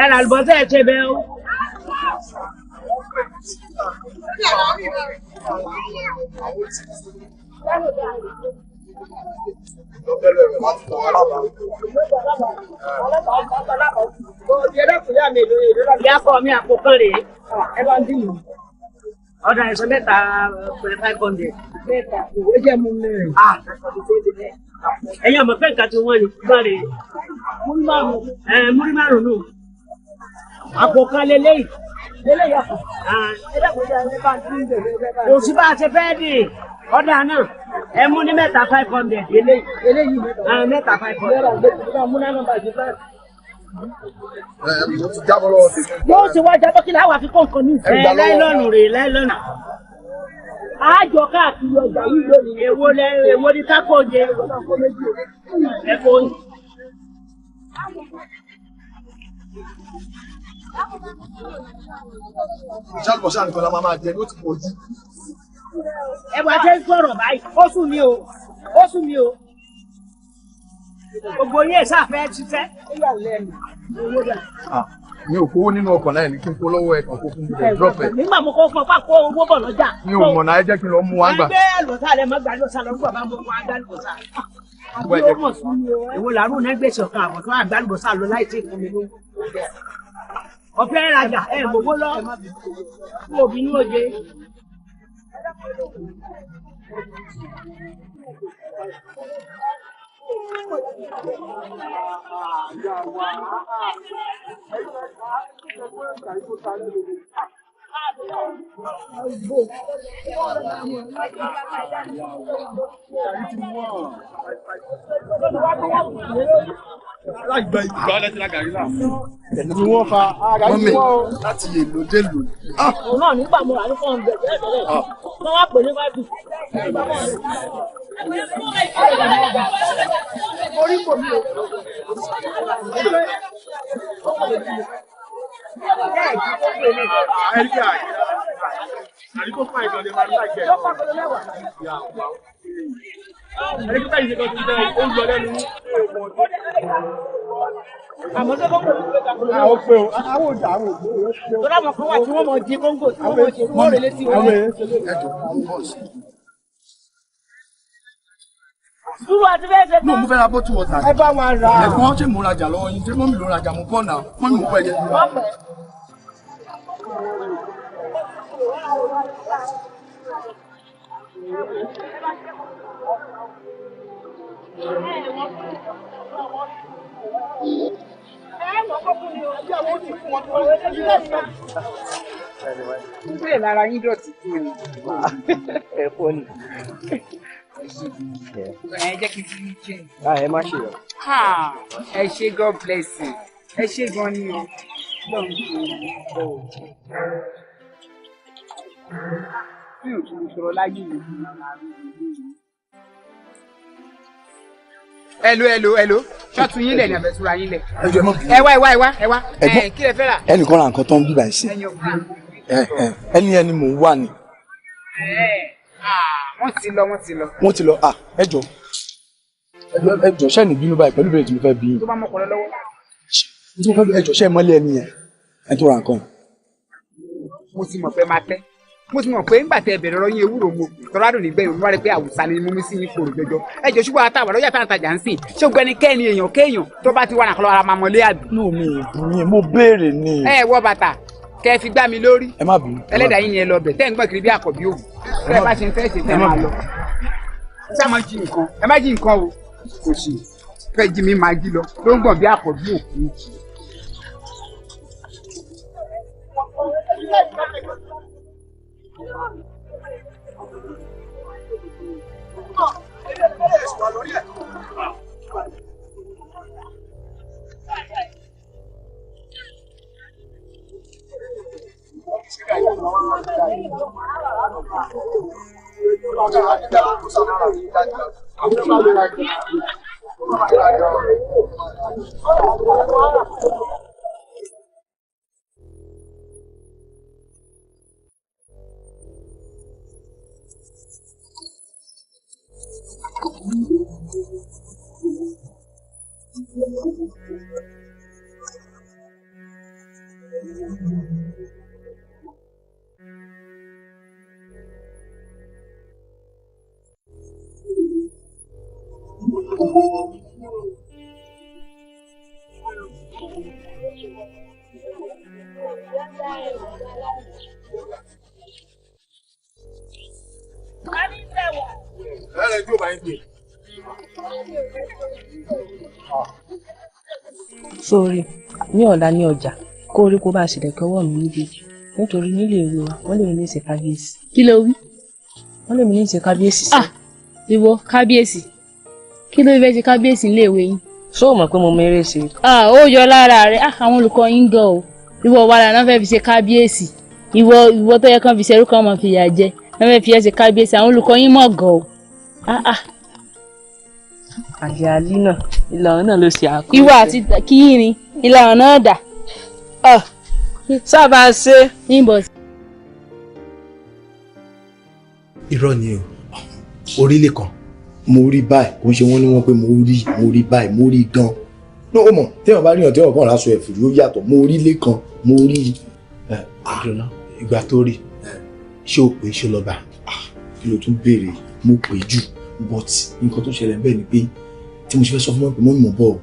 Ẹ là lùbọ́sẹ̀ ẹ̀ ṣe bẹ́ẹ̀ o. Ìyá kọ́ mi àpò kan rèé. Ẹ bá ń dín mi. Ọ̀dà ẹ̀sọ́ mẹ́ta pẹ̀lú 500. Mẹ́ta ìwé jẹ́ mú mẹ́rin. Ẹ̀yin ọmọ fẹ́ nǹkan tí wọ́n ní gbáre. Múrí márùn-ún nù. Àpò kan lélẹ́yìí. Lélẹ́yìí àpò. Kò sí bá a ṣe fẹ́ dì. Ọ̀dà náà ẹ mú ní mẹ́ta 500. Eléyìí mẹ́ta 500. Mo ti jábọ́ lọ́wọ́ sí. Yóò ṣe wá jábọ́ kí láwà fi kọ̀ọ̀kan ní ìfẹ́. Láìlọ́nù rè láìlọ́nù. Àjọ káàkiri ọjà yìí lónìí. Èwo ni kákò jẹ? Ẹ̀fọ́ yìí. Ṣálùbọ̀ṣà nìkan la máa jẹ ní ó ti pọ̀ jù. Ẹ̀wà tẹ́ ń sọ̀rọ̀ báyìí. Ó sùn mí o. Ó sùn mí o. Gbogbo yẹn ṣàfẹ́ ṣiṣẹ́. Ó yà lẹ́nu. Mi ò kówó nínú ọkọ̀ náà ní kí n kó lọ́wọ́ ẹ̀ kàn kó fún mi lè drop ẹ̀. Nígbà mo kọ́ fún ọpá kó owó bọ̀ lọ́jà. Mi ò mọ̀ náà ẹ jẹ́ kí n lọ mú wá gbà. Ẹgbẹ́ àlùbọ́sà rẹ̀ máa gbà lọ́sà lọ́rùn bàbá mo wá gbàlùbọ́sà. Àbí ó mọ̀ sí mi o. Èwo làárùn náà gbèsè ọ̀kan àbọ̀ tó àgbàlùbọ́sà lọ láì tí ì fún mi lówó. Ọ̀fẹ́ rajà ẹ̀ mọ̀wó lọ. Kó o bínú òde. Láìgbà ìgbà lẹ́tí lágàrí náà. Ẹ̀lú ni wọ́n fa ara yìí wọ́n o. Láti èlò dé lò. Òun náà nígbà mo rà ní fọ́ọ̀mù bẹ̀rẹ̀ tẹ́lẹ̀. Wọ́n wá pè ní 5. Orí kò ní o. Àríkó fún àìsàn lè máa ń láìpẹ́. Àríkó fún àìsàn ti jẹ́ oúnjẹ lẹ́nu ní èèwọ̀n tó. Àmọ́ tó kọ́kọ́ ló gbé kàkúrò náà. Àwọn pé o, àwọn òjà àwọn òjò. Tó dámọ̀ kan wà tí wọ́n mọ̀ di kóńgò tí wọ́n mọ̀ ṣe wọ́n rè létí wọn. Dúró àti bẹ́ẹ̀ ṣe tán. Mo fẹ́ ra bottle water. Ẹ bá wọn rà. Ẹ̀gbọ́n ṣe mo rajà lọ́wọ́ yín, ṣé mọ́mì ló rajà mo bọ̀ náà, mọ́mì mo pẹ́ jẹ́. Bẹ́ẹ̀ lára yín dọ̀tí tó ni. Ẹ̀fọ́ ni. Ẹ jẹ́ kí n fi jẹ́. Ẹ má ṣe rẹ̀. Ẹ ṣé God bless you. Ẹ ṣé gan ni o. Mi ò tún sọ̀rọ̀ láyé mi. Hello. Ṣọ́ọ̀tún yín lẹ̀ ní àbẹ̀túra yín lẹ̀. Ẹ wá. Kí lẹ fẹ́ rà? Ẹnìkan ra nǹkan tó ń bíbà ẹ̀ sí. Ẹni mò ń wà ní. Wọ́n ti lọ. Ẹ jọ̀ọ́ ṣẹ́ ní bínú báyìí pẹ̀lú ìbéèrè tí mo fẹ́ bí yín. Tó bá mọ́kànlá lọ́wọ́. Tí mo fẹ́ bí ẹ jọ̀ọ́ ṣẹ́ mọ́lẹ̀ ẹni yẹn. Ẹ tó ra nǹkan. Mo ti mọ̀ pé máa tẹ́. Mo ti mọ̀ pé ńgbà tẹ bẹ̀rẹ̀ ọ̀rọ̀ yín ewúro mo tọ́ládùn nígbẹ̀yìn mo wá rí pé àwùsá ni mo mú sí yín kòrò jọjọ. Ẹ jọ̀ọ́ ṣùgbọ́n àtàwọn ọlọ́jà tá à ń tajà ń sìn ṣé gbẹ́ni kẹ́ni èèyàn kéèyàn tó bá ti wà nàkọ́lọ́ ara máa mọ̀lé àbí. Nù mí ìbùnú mo béèrè ni. Ẹ wọ bàtà kẹ fi gbá mi lórí. Ẹ má bínú. Ẹlẹ́dàá yín yẹn lọ bẹ̀ tẹ́ ń gbọ́n kiri bí àkọ́bí òwú. Bẹ́ẹ̀ bá ṣe ń fẹ́ ṣe tẹ́ máa lọ. Ṣé ẹ má jí nǹkan o? Kò sí. Fẹ́ jí mi máa jí lọ tó ń gbọ̀n bí àkọ́bí òkú. Sórí ní ọ̀la ní ọjà kó orí kó bá a ṣẹlẹ̀ kọ́wọ́ mi méjèèjì nítorí nílé ìwé wa wọ́n lè mi ní ìṣe kábíyèsí. Kí ló wí? Wọ́n lè mi ní ìṣe kábíyèsí. Ìwọ kábíyèsí kí ló fẹ́ ṣe kábíyèsí nílé ìwé yín? Ṣé o mọ̀ pé mo mérè sí i? Ó yọ lára rẹ̀ àwọn olùkọ́ yín gan o. Ìwọ wà lára náà fẹ́ fi ṣe kábíyèsí. Ìwọ tó yẹ kán fi ṣerú kan mọ̀ fìyà jẹ náà fẹ́ fi ẹ́ ṣe kábíyèsí àwọn olùkọ́ yín mọ̀ gan o. Àjàlí náà ìlànà náà ló ṣe àkóso. Ìwọ àti kíyìnrín ìlànà náà dà. Sábà ṣe. Níbo. Irọ́ ni o orílẹ̀ kan mo rí báyìí kò ń ṣe wọ́n ní wọ́n pé mo rí báyìí mo rí gan ní ó mọ̀ téèyàn bá ríyàn téèyàn kàn láṣọ ẹ̀fù yóò yàtọ̀ mo rí lẹ́kan mo rí. àdùnná ìgbà tó rí ṣé o pè é ṣe lọ́ba kí ló tún béèrè mo pè jù but nǹkan tó ṣẹlẹ̀ bẹ́ẹ̀ ni pé tí mo ṣe fẹ́ sọ fún mọ́ pé mọ́ mi mọ̀ bọ̀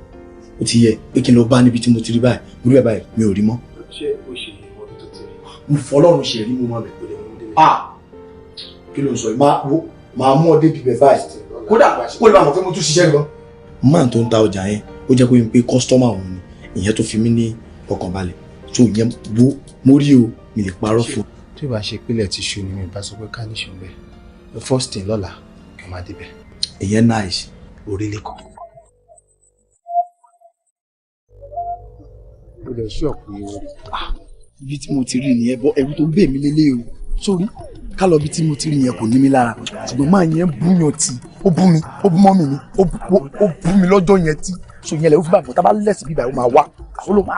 ó ti yẹ pé kí n lọ bá níbi tí mo ti rí báyìí mo rí báyìí mi ò rí mọ́. ṣé o ṣe ìwọ tó ti rí? mo fọlọ́run ṣe rí mo mọ̀ bẹ̀ pé lè mú dé. kí ló ń sọ yìí máa mú ọ débi bẹ̀ báyìí kódà ó lè máa mọ̀ pé mo tún ṣiṣẹ́ gan. máà tó ń ta ọjà yẹn ó jẹ́ pé mi pé kọ́sítọ́mà òun ni ìyẹn tó fi mí ní ọkàn balẹ̀ tó ìyẹn mo rí o mi lè parọ́ fún. tí ìbá ṣe pílẹ̀ ti ṣu ni mi bá sọ pé ká ní ṣùgbẹ́ the first thing lọ́la kí n máa débẹ̀. ìyẹn nice orílẹ̀ kan. ó lè ṣú ọ̀pọ̀ ewu. ibi tí mo ti rí nìyẹn bọ́ ẹ̀rù tó ń bè mí lélẹ̀ o sórí ká lọ bí tí mo ti rí yẹn kò ní mi lára ṣùgbọ́n máa yẹn búyàn tí ó bú mi ó bú mọ́mì mi ó bú mi lọ́jọ́ yẹn tí so yẹn lè fún bàbá tá a bá lẹ̀sìn bíbá ó máa wá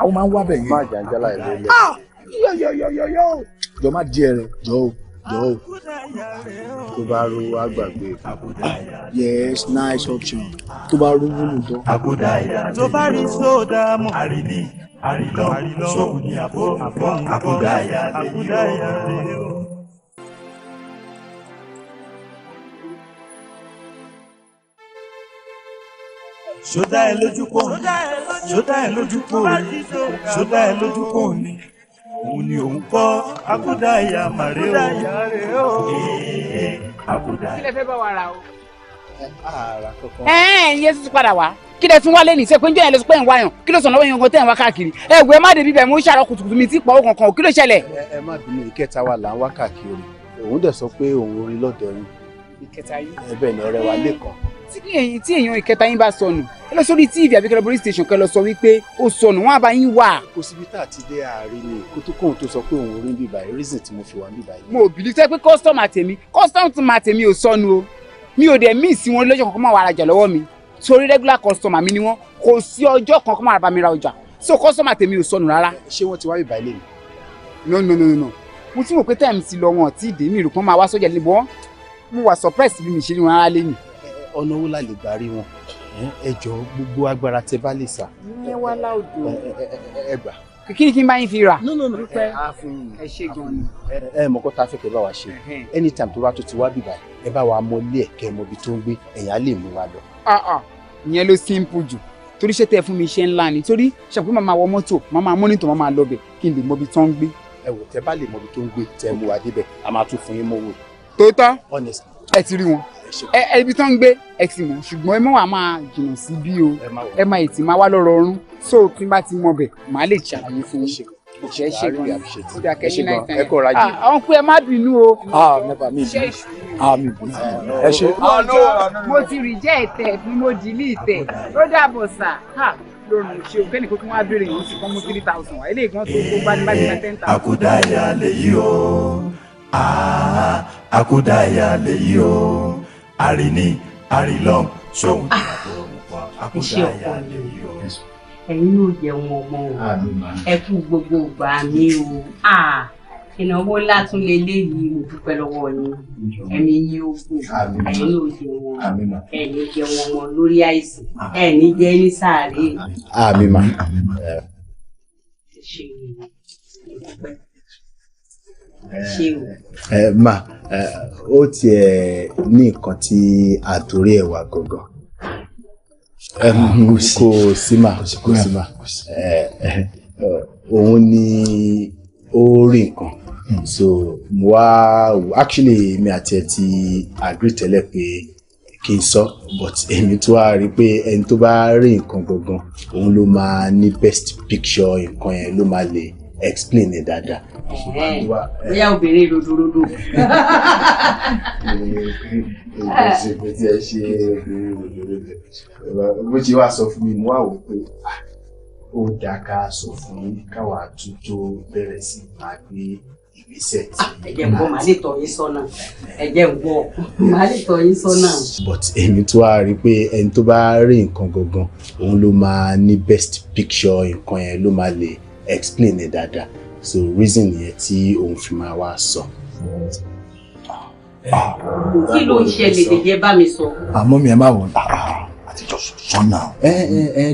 ó máa ń wá bẹ̀ yẹn. má jàǹjà láì lélẹ̀. yọ jọ má di ẹrẹ jọ o tó bá ro àgbàgbé. yes nice option tó bá ro wúlò tán. tó bá rí sódà mọ́ àríní àrílọ́ sóhun ní àkúdáyà rẹ̀ o. Ṣódá ẹ lójú pọ̀ ní òun ni òun kọ́ àkúdáyà màrè o. Kí lẹ fẹ́ bá wa ra o? Ara kankan. Iye tuntun padà wá. Kí lẹ tún wá lẹ́nu ìṣe pé ń jẹ́ ẹ̀ lọ sí pé ń wáyàn kí ló sọ lọ́wọ́ yẹn gan tẹ́ ẹ̀ ń wá káàkiri. Ẹ má débi bẹ́ẹ̀ mo ń ṣàrọ̀ kùtùkùtù mi tí pọ̀ kankan kí ló ṣẹlẹ̀. Ẹ má bínú ìkẹta wa là ń wá káàkiri òun dẹ̀ sọ pé òun orin lọ́dọ̀ yín. Ìkẹta yín. Bẹ́ẹ̀ ni ọ̀rẹ́ wa lẹ́kan. Tí èèyàn ìkẹta yín bá sọnù ẹ lọ sórí TV àbí kẹlẹ police station kẹ lọ sọ wípé ó sọnù wọn àbá yín wà. Kò síbi tá a ti dé àárín ni kó tó kóhun tó sọ pé òun orin bíbá yìí reason tí mo fi wà bíbá yìí. Mo ò bìlí tẹ́ pé customer tèmi ò sọnù o mi ò dẹ̀ miss wọn lọ́jọ́ kankan máa wà rajà lọ́wọ́ mi torí regular customer mi ni wọ́n kò sí ọjọ́ kankan máa bá mi ra ọjà so customer tèmi ò sọnù rárá. Ṣé wọ́n ti wá bíbá ilé mi? No mo ti mọ̀ pé time ti lọ wọn tí ìdè mi rò pọ́n máa wá sọ́jà níbo wọn mo wà surprise bí mi ṣe rí wọn rárá lẹ́yìn. Ọ̀nà wo la lè gbà rí wọn? Ẹ jọ̀ọ́ gbogbo agbára tẹ bá lè sà. Ẹ wá láòdù. Ẹ gbà. Kí ni kí n bá yín fi rà? No. Ẹ ṣe gan ni. Ẹ mọ̀ kó tá a fẹ́ kẹ́ bá wa ṣe. Anytime tó bá tó ti wá bíbá ẹ bá wa mọ ilé ẹ̀kẹ́ mọ ibi tó ń gbé ẹ̀yìn á lè mú wa lọ. Ìyẹn ló simple jù torí ṣé tẹ fún mi iṣẹ́ ńlá ni torí ṣàpé màmá wọ mọ́tò màmá mọ́nítọ̀ màmá lọ bẹ̀ kí n lè mọ ibi tó ń gbé. Ẹ wò tẹ bá lè mọ ibi tó ń gbé tẹ mú wa débẹ̀ a máa tún fún yín mọ́wọ́. Tóótọ́ honestly ẹ ti rí wọn ibi tó ń gbé ẹ ti mọ̀ ṣùgbọ́n ẹ mọ̀ wá máa jìnnà sí bí o ẹ máa ètì máa wá lọ́rọ̀ ọ̀run so kí n bá ti mọ̀ bẹ̀ màá lè ṣàlàyé fún yín. Ẹ ṣe gan ó dà kẹ́ ní náà ẹ kọ́ ra jù. àwọn pé ẹ má bínú o. Never mi bí ẹ ṣe. Mo ti rí jẹ́ ìtẹ̀ ni mo dì ní ìtẹ̀ ló dàbọ̀ sà lórí ṣe o kẹ́ni kókó wá béèrè yìí ó sì kọ́ mú 3,000 wá eléyìí gan tó kó bá ní bá ti ná 10,000. Àkúdáyà lèyí o àkúdáyà lèyí o àríní àrílọ́ sóhun àkúdáyà lèyí o. Ẹ̀yin ò jẹun ọmọ o ẹ kú gbogbo ìgbà mi o ìnáwó ńlá tún leléyìí mo dúpẹ́ lọ́wọ́ yín ẹ̀mí yín ó gùn ẹ̀yin ò jẹun ẹ̀ní jẹun ọmọ lórí àìsàn ẹ̀ní jẹ́ ní sàárè. Àmín mà. Ma ó tiẹ̀ ní nǹkan tí àtòrí ẹ̀ wà gangan. Kò sí mà. Òun ni ó rí nǹkan. So actually mi àti ẹ̀ ti agree tẹ́lẹ̀ pé kí n sọ but èmi tó wá rí pé ẹni tó bá rí nǹkan gangan òun ló máa ní best picture nǹkan yẹn ló máa lè explain ẹ̀ dáadáa. Bóyá obìnrin ròdòròdò. Bó ṣe wá sọ fún mi mo wá wò pé ó dáa ká sọ fún káwa tó bẹ̀rẹ̀ sí máa gbé ìgbésẹ̀ tí. Ẹ̀jẹ̀ ń bọ̀ màá lè tọ́ yín sọ́nà. But èmi tó wá rí pé ẹni tó bá rí nǹkan gangan òun ló máa ní best picture nǹkan yẹn ló máa lè explain ẹ̀ dáadáa. So reason yẹn tí òun fi máa wá sọ. Kí ló ń ṣẹlẹ̀ gẹ́gẹ́ bá mi sọ? Àmọ́ mi ẹ má wọ̀ àtijọ́ sọ náà.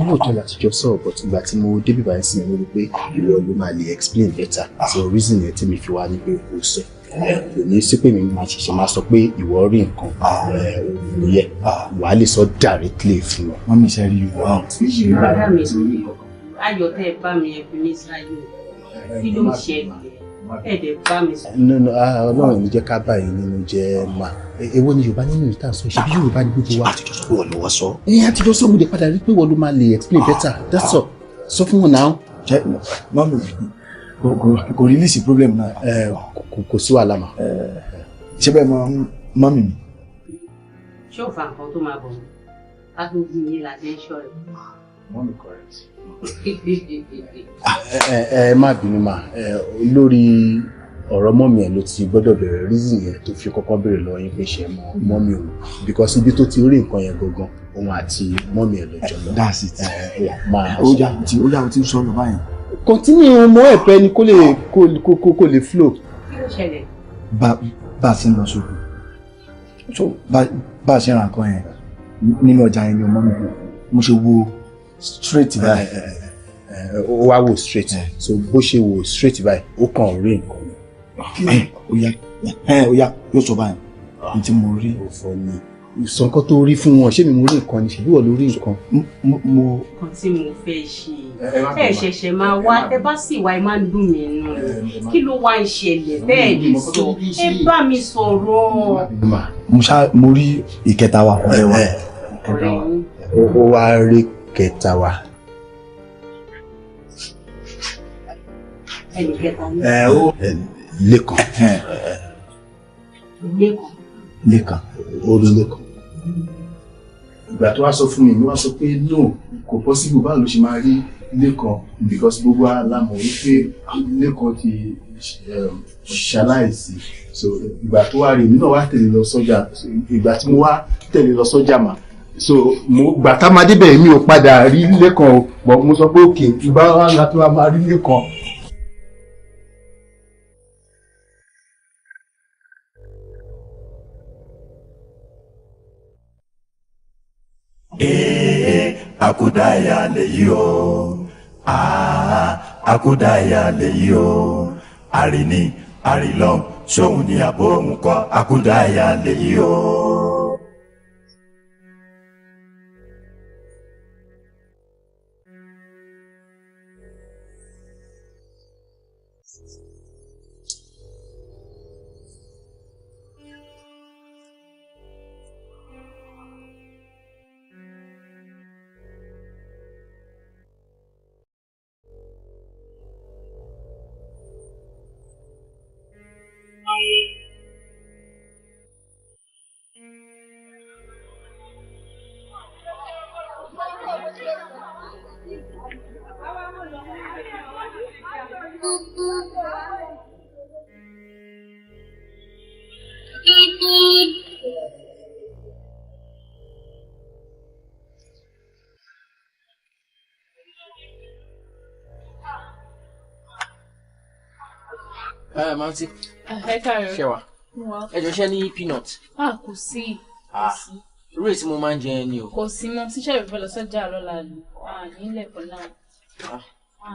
Lóòótọ́ àtijọ́ sọ but ìgbà tí mo débi báyìí sí mo rí pé ìwọ ló máa lè explain better. So reason yẹn tí mi fi wá ní pé kò sọ. Kò ní sí pé mi máa ṣẹ̀ṣẹ̀ máa sọ pé ìwọ rí nǹkan yẹ wà á lè sọ directly fún wọn. Wọ́n mi ṣe rí ìwọ. Ayọ̀ tẹ́ ẹ bá mi ẹ fi mí sáyé. Kí ló ń ṣẹlẹ̀? Ẹ̀dẹ̀ bá mi sọ. Ọlọ́run ní jẹ́ ká báyìí nínú jẹ́ mà. Èwo ni Yorùbá nínú ìta sọ ṣe bí Yorùbá ní gbogbo wa. Àtijọ́ sọ pé wọ́n ló wọ́n sọ. Àtijọ́ sọ mo lè padà rí pé wọ́n ló máa lè explain better. That's all. Sọ fún wọn náà. Mọ́mí kò rí lísì problem náà. Kò sí wàhálà mà. Ṣé bẹ́ẹ̀ mọ mọ́mí mi? Ṣé ò fa nǹkan tó máa bọ̀ mọ́? Ká tó bí yín la dé ṣọ́ rẹ̀. Mọ́mí correct. Má bínú mà lórí ọ̀rọ̀ mọ́mí ẹ̀ ló ti gbọ́dọ̀ bẹ̀rẹ̀ reason yẹn tó fi kọ́kọ́ bèrè lọ yín pé ṣe mọ mọ́mí òun because ibi tó ti rí nǹkan yẹn gangan òun àti mọ́mí ẹ̀ lọ́jọ́ lọ. That's it. Ó yà ó ti ń sọ̀rọ̀ báyìí. Continue mọ́ ẹ̀pẹ́ ni kó lè flow. Kí ló ṣẹlẹ̀? Bá a ṣe ń lọ sókè so bá a ṣe ń ra nǹkan yẹn nínú ọjà yẹn ni ọmọ mi mo ṣe wo straight báyìí ó wá wò straight so bó ṣe wò straight báyìí ó kàn rí nǹkan ó yá yóò sọ báyìí ní tí mo rí òfò ni sọ nǹkan tó rí fún wọn ṣé mi mo rí nǹkan ni ṣe bí wọ́n ló rí nǹkan. nǹkan tí mo fẹ́ ṣe ẹ ṣẹ̀ṣẹ̀ máa wá ẹ bá sì wá ẹ máa ń dùn mí nù kí ló wá ń ṣẹlẹ̀ bẹ́ẹ̀ lè sọ ẹ bá mi sọ̀rọ̀. mo rí ìkẹta wa ọ̀rẹ́ wa ó wá rí kẹta wa. ẹnì kẹta ni. Lẹ́kan orí Lẹ́kan. Ìgbà tó wá sọ fún mi wá sọ pé no kò possible báwo ló ṣe máa rí Lẹ́kan because gbogbo alámọ̀ wípé Lẹ́kan ti ṣaláìsí so ìgbà tó wá rí mi náà wá tẹ̀lé lọ sọ́jà ìgbà tí mo wá tẹ̀lé lọ sọ́jà mà so mo gbà tá máa débẹ̀ mi ò padà rí Lẹ́kan o but mo sọ pé òkè ìgbà wà láti wá máa rí Lẹ́kan. Akudaya lèyí o, akudaya lèyí o, àríní àrílọ́ sóhun ni àbó òun kọ́ akudaya lèyí o. Manti. Ẹ káàárọ̀. Ṣé wà? Ẹ jọ ṣẹ́ ní peanut. Kò sí. Irú èyí tí mo máa ń jẹ ni o. Kò sí mọ́, tíṣẹ́ ìfẹ́ lọ sọ́jà lọ́la ni. Nílẹ̀ for now.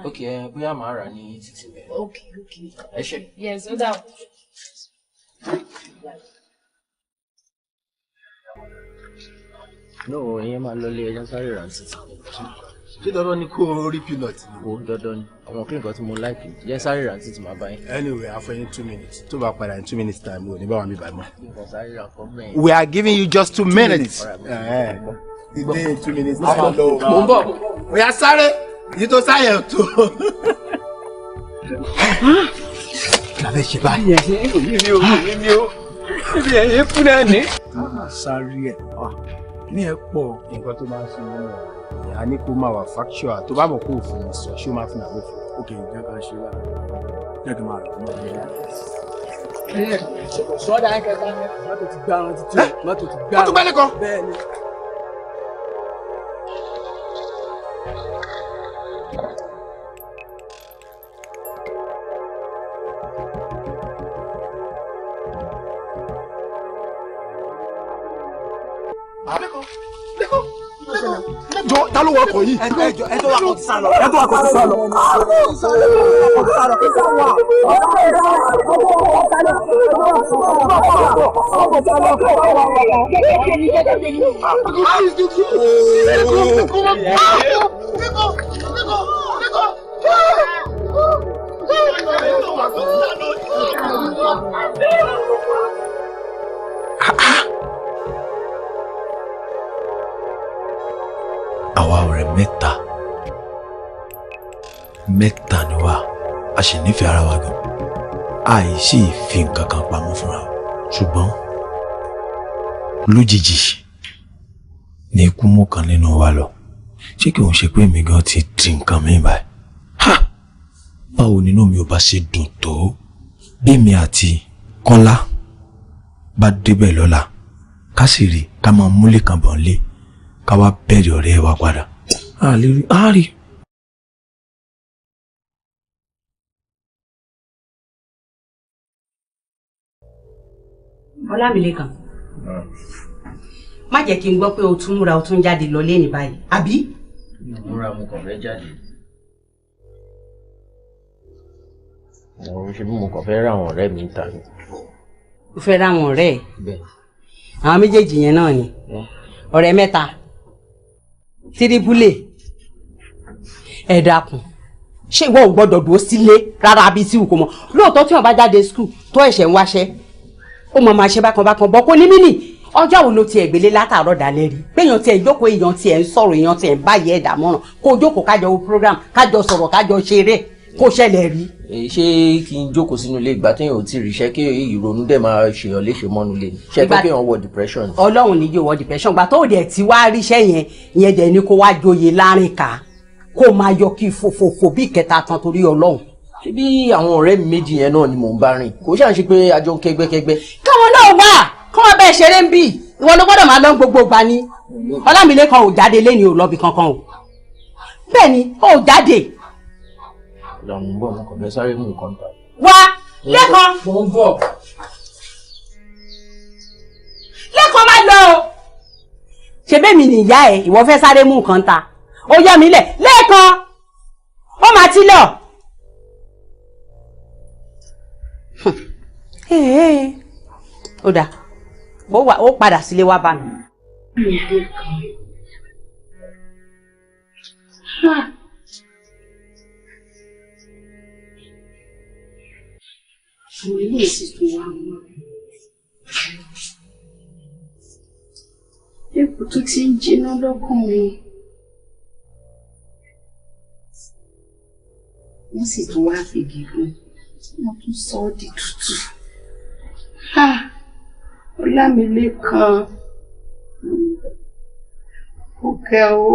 Okay, bóyá màá rà ní títì bẹ́ẹ̀. Okay. Ẹ ṣé. Yes, ó dà. No, ìyẹn máa lọ lé ẹjọ́ sáré rà títì. Ṣé dandan ni kó rí peanut? Ó dandan ni. Àwọn kí nǹkan tí mo like jẹ́ sáré rà títì máa bá yín. Anyway, I'll find you 2 minutes. Tó bá padà in 2 minutes time, we ní bá wa mi bá mọ́. Nǹkan sáré rà kọ́ mẹ́rin. We are giving you just 2 minutes. Ìdí 2 minutes. Mo ń bọ̀. Ó yá sáré. Èyí tó sáyẹ̀ tó. La fẹ́ ṣe báyìí. Mímí o. Ibi ẹ̀yẹ fún náà ní. Sáré ẹ̀. Ní ẹ pọ̀. Nǹkan tó máa ń ṣe nínú a ní kó máa wà factual tó bá mọ̀ kó òfin sọ ṣé ó máa fún àbò fún. Ok, jẹ́ ká ṣe wá. Jẹ́ kí n máa rà mọ́ ọ̀rẹ́. Sọ́dà ẹ̀kẹta mọ́tò ti gbá wọn títí mọ́tò ti gbá wọn. Mọ́tò gbẹ́lẹ̀ kan. Bẹ́ẹ̀ ni. Jọ ta ló wakọ̀ yìí? Ẹ tó wakọ̀ ti sá lọ. Ẹ tó wakọ̀ ti sá lọ. Àwa ọ̀rẹ́ mẹ́ta ni wá, a sì nífẹ̀ẹ́ ara wa gan. Àìsí fi nǹkan kan pamọ́ fúnra wa. Ṣùgbọ́n lójijì ní ikú mú kan nínú wa lọ. Ṣé kí òun ṣe pé mi gan ti di nǹkan mi báyìí? Báwo nínú mi ò bá ṣe dùn tó bí mi àti Kọ́lá bá débẹ̀ lọ́la ká sì rí ká máa múlé kan bọ̀ nílé ká wá bẹ̀rẹ̀ ọ̀rẹ́ wa padà. A rí. Ọlámilékan. Má jẹ́ kí n gbọ́ pé o tún múra o tún jáde lọ lẹ́ni báyìí, àbí? Múra mo kàn fẹ́ jáde. Mo ṣe bí mo kàn fẹ́ rà àwọn ọ̀rẹ́ mi ta ni. O fẹ́ rà àwọn ọ̀rẹ́ ẹ̀? Bẹ́ẹ̀. Àwọn méjèèjì yẹn náà ni. Ọ̀rẹ́ mẹ́ta. Tíríbúlè. Ẹ dákun. Ṣé ìwọ ò gbọ́dọ̀ dúró sílé rárá bí tí o kò mọ̀? Lóòótọ́ tí wọ́n bá jáde skul tó ẹ̀ṣẹ̀ ń wáṣẹ́. Ó mọ̀ máa ṣe bákan bọ́ kó ní mí nì. Ọjọ́ wo ló tiẹ̀ gbélé látàárọ̀ dalẹ́ rí? Péyàn tiẹ̀ jókòó èèyàn tiẹ̀ ń sọ̀rọ̀ èèyàn tiẹ̀ ń báyìí ẹ̀dá mọ́ràn. Kó jókòó kájọ wo program kájọ sọ̀rọ̀ kájọ ṣeré kó ṣẹlẹ̀ rí. Ṣé kí n jókòó sínú ilé ìgbà téèyàn ò tí ì ríṣẹ́ kí ìrònú dẹ̀ máa ṣèyàn léṣe mọ́nú lé ní? Ṣé pé kéèyàn wọ depression? Ọlọ́run ní yóò wọ depression gbà tó dẹ̀ ti wá ríṣẹ́ yẹn dẹ̀ ni kó wá joyè láàrin ká kó máa yọ kí fòfòfò bí ìkẹta tán torí Ọlọ́run. Ṣé bí àwọn ọ̀rẹ́ mi méjì yẹn náà ni mò ń bá rìn? Kò ṣáà ṣe pé a jọ ń kẹ́gbẹ́kẹ́gbẹ́. Káwọn náà wà kí wọ́n bẹ́ẹ̀ ṣeré ń bì ìwọ ló gbọ́dọ̀ máa lọ gbogbo gbà ni. Ọlámilékan ò jáde lé ní ò lọ́bì kankan o. Bẹ́ẹ̀ ni ó jáde. Ìlànà ń bọ̀ mo kàn fẹ́ sáré mú nǹkan ta. Wá Lẹ́kan. Mo ń bọ̀. Lẹ́kan máa lọ o. Ṣé bẹ́ẹ̀ mi nìyá ẹ̀ ìwọ fẹ́ sáré mú nǹkan ta? Ó yọ mí lẹ̀ Lẹ́kan ó máa ti lọ. Ó dáa ó padà sílé wá bá mi. Ilé ìsìnkú wa mọ́. Epo tó ti ń jiná lọ́kàn mi. Wọ́n sì tún wá fi gígùn. Wọ́n tún sọ ọ́ di tútù. Ọlámilékan. Ó kẹ́ o.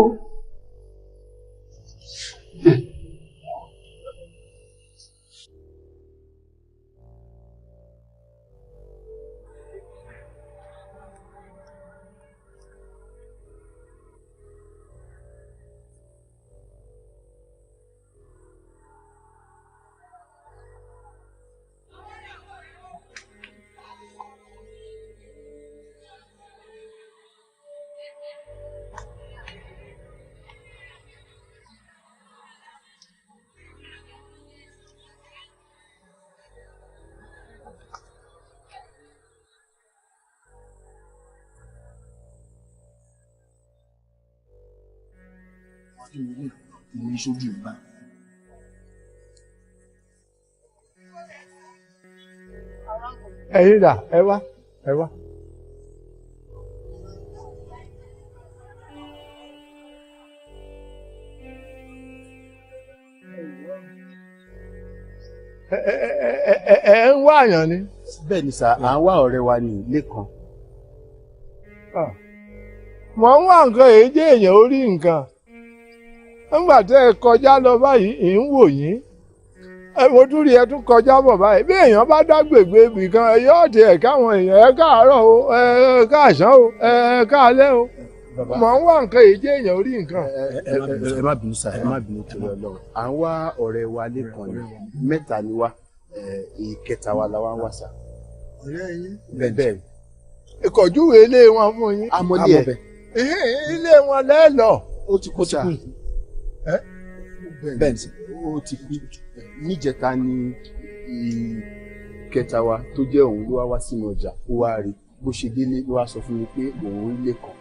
kí mo ní sójú ìgbà. ẹ̀yin dà ẹ wá. ẹ ń wá àyàn ni. bẹ́ẹ̀ ni sà à ń wá ọ̀rẹ́ wa ní Lékan. mo ń wá nǹkan èyí jẹ́ èèyàn orí nǹkan nígbà tẹ́ ẹ kọjá lọ báyìí ń wò yín mo tún rí ẹ tún kọjá bọ̀ báyìí bí èèyàn bá dá gbègbè ibì kan ẹ yóò ti ẹ̀ káwọn èèyàn ẹ káàárọ̀ o ẹ káàsán o ẹ káalẹ́ o mo ń wá nǹkan èyí jẹ́ èèyàn orí nǹkan. ẹ má bínú sà ẹ má bínú torí Ọlọ́run à ń wá ọ̀rẹ́ wa Lékan ni mẹ́ta ni wá ìkẹta wa la wá ń wá sà. ọ̀rẹ́ yín. bẹ́ẹ̀ ìkọ̀júwe ilé wọn fún yín. amọ̀lẹ́ ilé wọn lẹ́ẹ̀lọ́. ó ti kú sà. bẹ́ẹ̀ ni ó ti kú níjẹta ni ìkẹta wa tó jẹ́ òun ló wá sínú ọjà ó wá rí bó ṣe délé ló wá sọ fún mi pé òun rí Lékan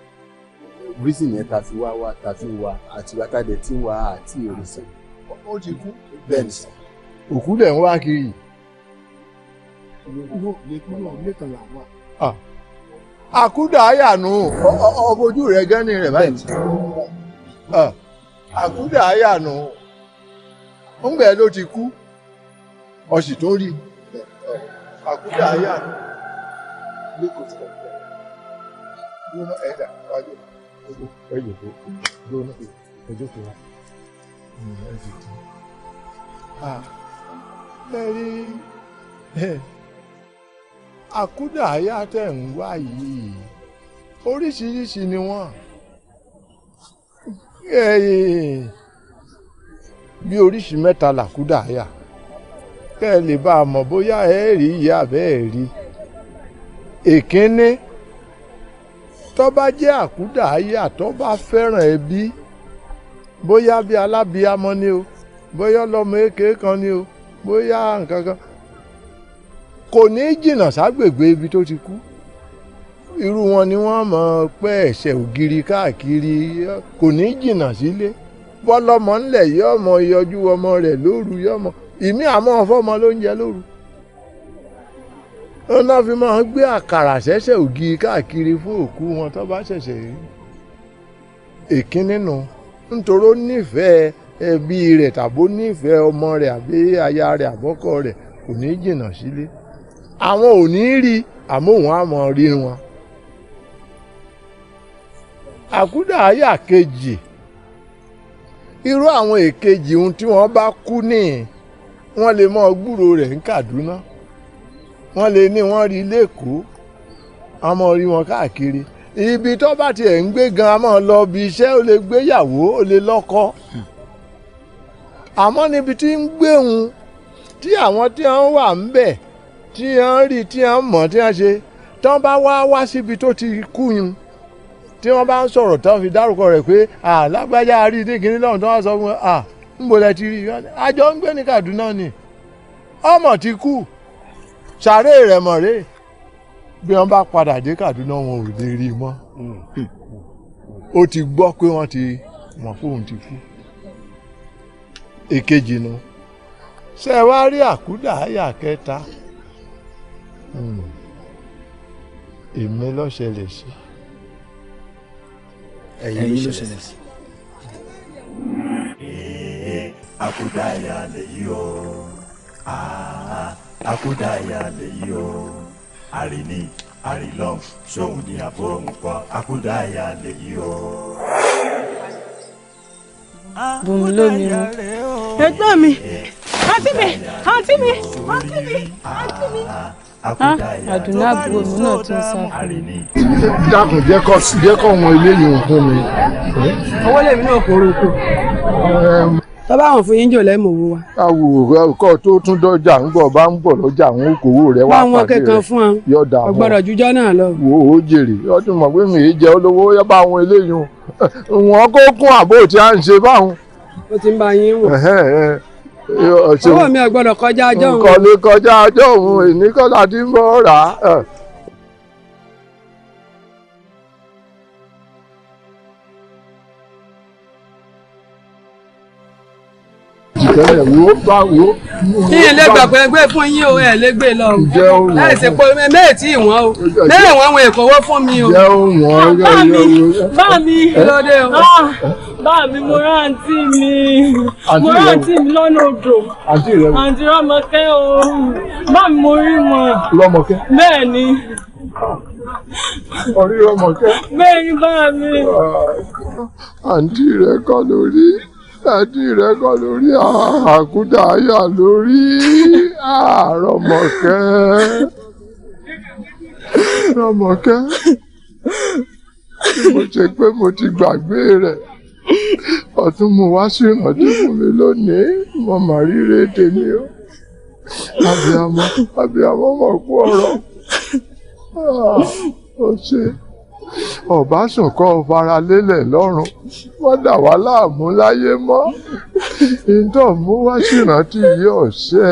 reason yẹn ta fi wá ta fi wá àti wátàdé tí wá àti ìrìnsẹ̀. ó ti kú. bẹ́ẹ̀ ni sà. òkú lẹ̀ ń wá kiri. àkúdà àyànú ọbojú rẹ̀ gẹ́ni rẹ̀ báyìí. àkúdà àyànú ńgbẹ ló ti kú ọsì tó rí àkúdà àyànú lẹ́kọ̀ọ́ tí wọ́n fẹ́ lónà ẹ̀dá wájú ẹ̀yọ̀ tó lónà ẹjọ́ tó wá. lẹ́rí àkúdà àyà tẹ̀ ń wá yìí oríṣiríṣi ni wọ́n bí oríṣi mẹ́ta làkúdà àyà kẹ́ ẹ lè bá a mọ̀ bóyá ẹ rí ìyá abẹ́ ẹ rí. èkínní tó bá jẹ́ àkúdà àyà tó bá fẹ́ràn ẹbí bóyá bí alábíàmọ ni o bóyá ọlọ́mọ èké kan ni o bóyá nǹkan kan kò ní jìnnà ságbègbè ibi tó ti kú irú wọn ni wọ́n mọ̀ pé ẹ̀ṣẹ̀ ògiri káàkiri kò ní jìnnà sílé bọ́lọ́mọ ńlẹ̀ yìí ọmọ yọjú ọmọ rẹ̀ lóru yọmọ ìmí àmọ́ fọ́mọ lóúnjẹ lóru wọn náà fi máa ń gbé àkàrà ṣẹ̀ṣẹ̀ ògiri káàkiri fún òkú wọn tó bá ṣẹ̀ṣẹ̀ rí èkínní nù nítorí ó nífẹ̀ẹ́ ẹbí rẹ̀ tàbó nífẹ̀ẹ́ ọmọ rẹ̀ àbí aya rẹ̀ àbọ́kọ rẹ̀ kò ní jìnnà sílé àwọn ò ní rí àmọ́ òun á mọ̀ rí wọn. àkúdà àyà kejì irú àwọn èkejì ohun tí wọ́n bá kú ní wọ́n lè mọ gbúrò rẹ̀ ní Kaduna wọ́n lè ní wọ́n rí lẹ́kọ̀ọ́ wọ́n mọ rí wọn káàkiri ibi tó bá tiẹ̀ ń gbé gan a máa lọ bí iṣẹ́ ó lè gbéyàwó ó lè lọ́kọ àmọ́ níbi tí ń gbéhun tí àwọn tí wọ́n wà ń bẹ̀ tí wọ́n rí tí wọ́n mọ̀ tí wọ́n ṣe tí wọ́n bá wá síbi tó ti kú yun tí wọ́n bá ń sọ̀rọ̀ tí wọ́n fi dárúkọ rẹ̀ pé lágbájá rí ní kinní lọ́hùn tí wọ́n sọ fún wọn ń bolẹ̀ ti rí àjọ ń gbé ní Kaduna ni ọmọ ti kú sàárè rẹ̀ mọ̀ rè bí wọ́n bá padà dé Kaduna wọn ò lè rí i mọ́ ó ti gbọ́ pé wọ́n ti mọ̀ pé òun ti kú èkejì nu ṣe wá rí àkúdà àyà kẹta èmi ló ṣẹlẹ̀ sí ẹ̀yin ló ṣẹlẹ̀ sí. àkúdà àyà lèyí o àkúdà àyà lèyí o àríní àrílọ́m sóhun ní àbóhùn kọ́ àkúdà àyà lèyí o. bùnmi lónìí mu. ẹ̀gbọ́n mi àǹtí mi àǹtí mi àǹtí mi àǹtí mi. àdùnná àbúrò mi náà tún ń sá fún mi. dákun jẹ́ kọ́ wọn eléyìí fún mi. owó lèmi náà kò rò kù. tó bá wọn fún yín jò lẹ́mọ̀ owó wa. àwòrán kọ́ tó tún dọ́jà ń gbọ́ bá ń bọ̀ lọ́jà àwọn okòwò rẹ̀ wá pàdé rẹ̀. báwọn kankan fún wọn yọ̀dà wọn ọgbọ́dọ̀ jújọ́ náà lọ. wo ó jèrè ọdún mọ̀ pé mi ì jẹ́ olówó yẹ bá àwọn eléyìí wọn kó kún àbò tí a ń ṣe báwọn. ó ti ń bá yín wò. owó mi ò gbọ́dọ̀ kọjá ọjọ́ òun. nǹkan lè kọjá ọjọ́ òun èní kọ́lá tí ń bọ̀ rà á. tẹ́lẹ̀ wo bá wo. Yín lè gbà pé gbé fún yín o ẹ̀ lè gbé lọ. Láì ṣe pé méètì ìwọ̀n o. Lẹ́yìn wọn àwọn èkó wọ́ fún mi o. Jẹ́ òun bá mi lóde o. Bá mi mo rán àǹtí mi. Mo rán àǹtí mi lọ́nà odò. Àǹtí rẹ. Àǹtí Rọ́mọkẹ́ o. Bá mi mo rí wọn. Rọ́mọkẹ́. Bẹ́ẹ̀ ni. Orí Rọ́mọkẹ́. Bẹ́ẹ̀ ni bá mi. Àǹtí rẹ kọ́ lórí. Àǹtí rẹ kọ́ lórí. Àkúdàáyà lórí. Rọ́mọkẹ́. Rọ́mọkẹ́. Mo ṣe pé mo ti gbàgbé rẹ̀. Ọ̀tún mo wá sí ìrántí fún mi lónìí. Mo mà rí rédè ni o. Abiyamọ mọ̀ kú ọ̀rọ̀. Ó ṣe ọ̀básùn kọ́ fara lélẹ̀ lọ́rùn. Wọ́n dà wá láàmú láyé mọ́. Ìtọ́ mú wá sí ìrántí yìí ọ̀ṣẹ́.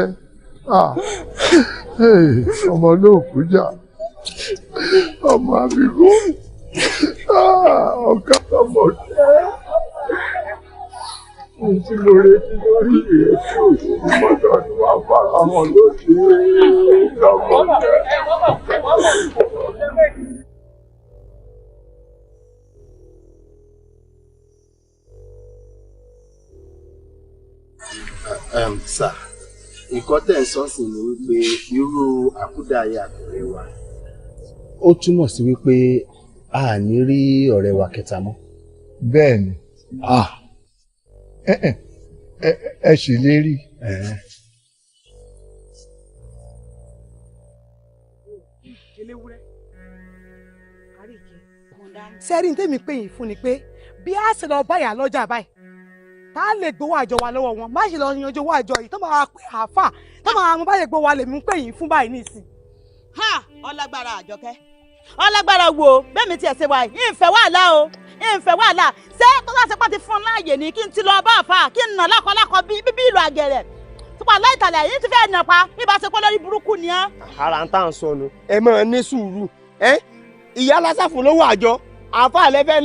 Ọmọ olóòkú jà. Ọmọ Abígún. Ọ̀gá ọmọ kẹ́. Tí mo retí lórí ìrètí òṣèlú mọ́tò ni wàá fara hàn lóde lọ́mọ kẹ́. Sir, nǹkan tẹ̀ ń sọ sí ni wípé irú àkúdàáyà ọ̀rẹ́ wa ó túmọ̀ sí wípé a ní rí ọ̀rẹ́ wa kẹta mọ́. Bẹ́ẹ̀ ni ẹ sì lè rí. Sẹ́rí tèmi pé yìí fún ni pé bí a ṣe lọ báyà lọ́jà báyìí tá a lè gbowó àjọ wa lọ́wọ́ wọn má ṣe lọ yanjú owó àjọ yìí tó máa pè àáfà tó máa mú báyìí gbowó wa lèmi pé yìí fún báyìí nísìn. Ọlágbára Àjọkẹ́ ọlágbára wo bẹ́ẹ̀ mi tiẹ̀ ṣe wáyé ìfẹ́ wàhálà o ìfẹ́ wàhálà ṣé tó bá ṣe pàtí fún láàyè ni kí n ti lọ bá àfà kí n nà lákọlákọ bíbí ìlú àgẹ̀rẹ̀ tupa láìtàlẹ̀ yìí ti fẹ́ nà pa ibà ṣe pọ́ lórí burúkú ni ẹ́. Ara ń tà ń sọnù ẹ máa ní sùúrù ìyá lásàfún lówó àjọ àfà lẹ́fẹ́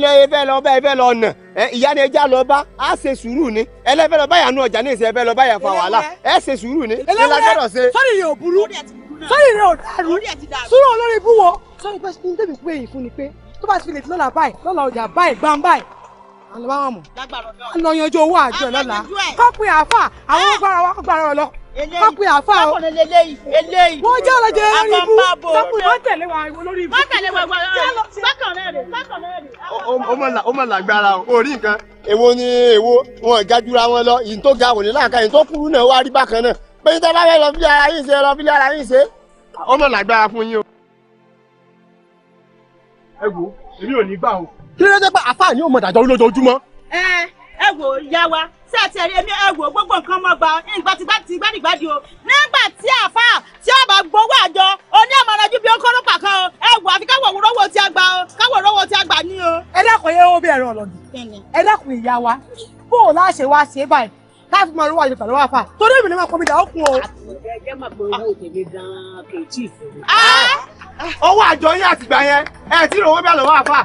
lọ bẹ́ẹ̀ lọ nà ìyá ni ẹja lọ bá a ṣe sùúrù ni ẹlẹ́fẹ́ lọ báyà nù ọjà ní ìṣẹ́ ẹfẹ́ lọ báyà fa wàhálà ẹ ṣe sùúrù ni. ẹlẹ́wẹ̀ẹ́ sọ́ni rẹ̀ ò burú sọ́ni rẹ̀ ò dàrú sùúrù olórí bú wo sọ́ni pé ní tèmi pé èyí fún ni pé tó bá ti fi lè ti lọ́la báyìí lọ́la ọjà báyìí gbàm báyìí àwọn bá wọn mọ̀ a lọ yanjú owó àjọ lọ́la kọ́ pé àáfà àwọn ọgbàrá wa kọ́ gbàrá lọ kọ́ pé àáfà o wọ́n jẹ́ ọlọ́jẹ́ lórí ibú sọ́kùn wọ́n tẹ̀lé wa lórí ibú. wọ́n tẹ̀lé wa sọ́kànlẹ̀ rẹ̀. ó mọ̀ lágbára o orí nǹkan èwo ni èwo wọn ìgájúra wọn lọ ìyìn tó ga òní láǹkà ìyìn tó kúrú náà wá rí bákan náà pé ní tẹ́lá fẹ́ lọ bí ara yín ṣe lọ bí ara yín ṣe ó mọ̀ lágbára fún yín o. Ẹ wo èmi ò ní gbà o. Kí ló dé pé àfáà ni ó mọ̀ dàjọ́ lójoojúmọ́. Ẹ wò ìyá wa ṣé ẹ ti rí èmi ẹ wò gbogbo nǹkan mọ́ gba ìgbà tí gbádìgbádì o nígbà tí àfáà tí ó bá gbowó àjọ oní àmọ́nájú bí ó kọ́ lópa kan o ẹ wò àfi káwọ̀ rówó tí a gbà o káwọ̀ rówó tí a gbà ní o. Ẹ dákun yẹ owó bí ẹ̀rọ ọ̀lọ́dún ẹ dákun ìyá wa bó o láṣẹ wá ṣe báyìí káfí máa rówó àjọ pẹ̀lú àfáà torí èmi ni máa kọ́ mi dà ó kún o. Ẹ máa gbọ́ owó tèmi gan-an kì í tì fún mi. Owó àjọ yín àtìgbà yẹn ẹ tí ìròwó bẹ́ẹ̀ lọ́wọ́ àfáà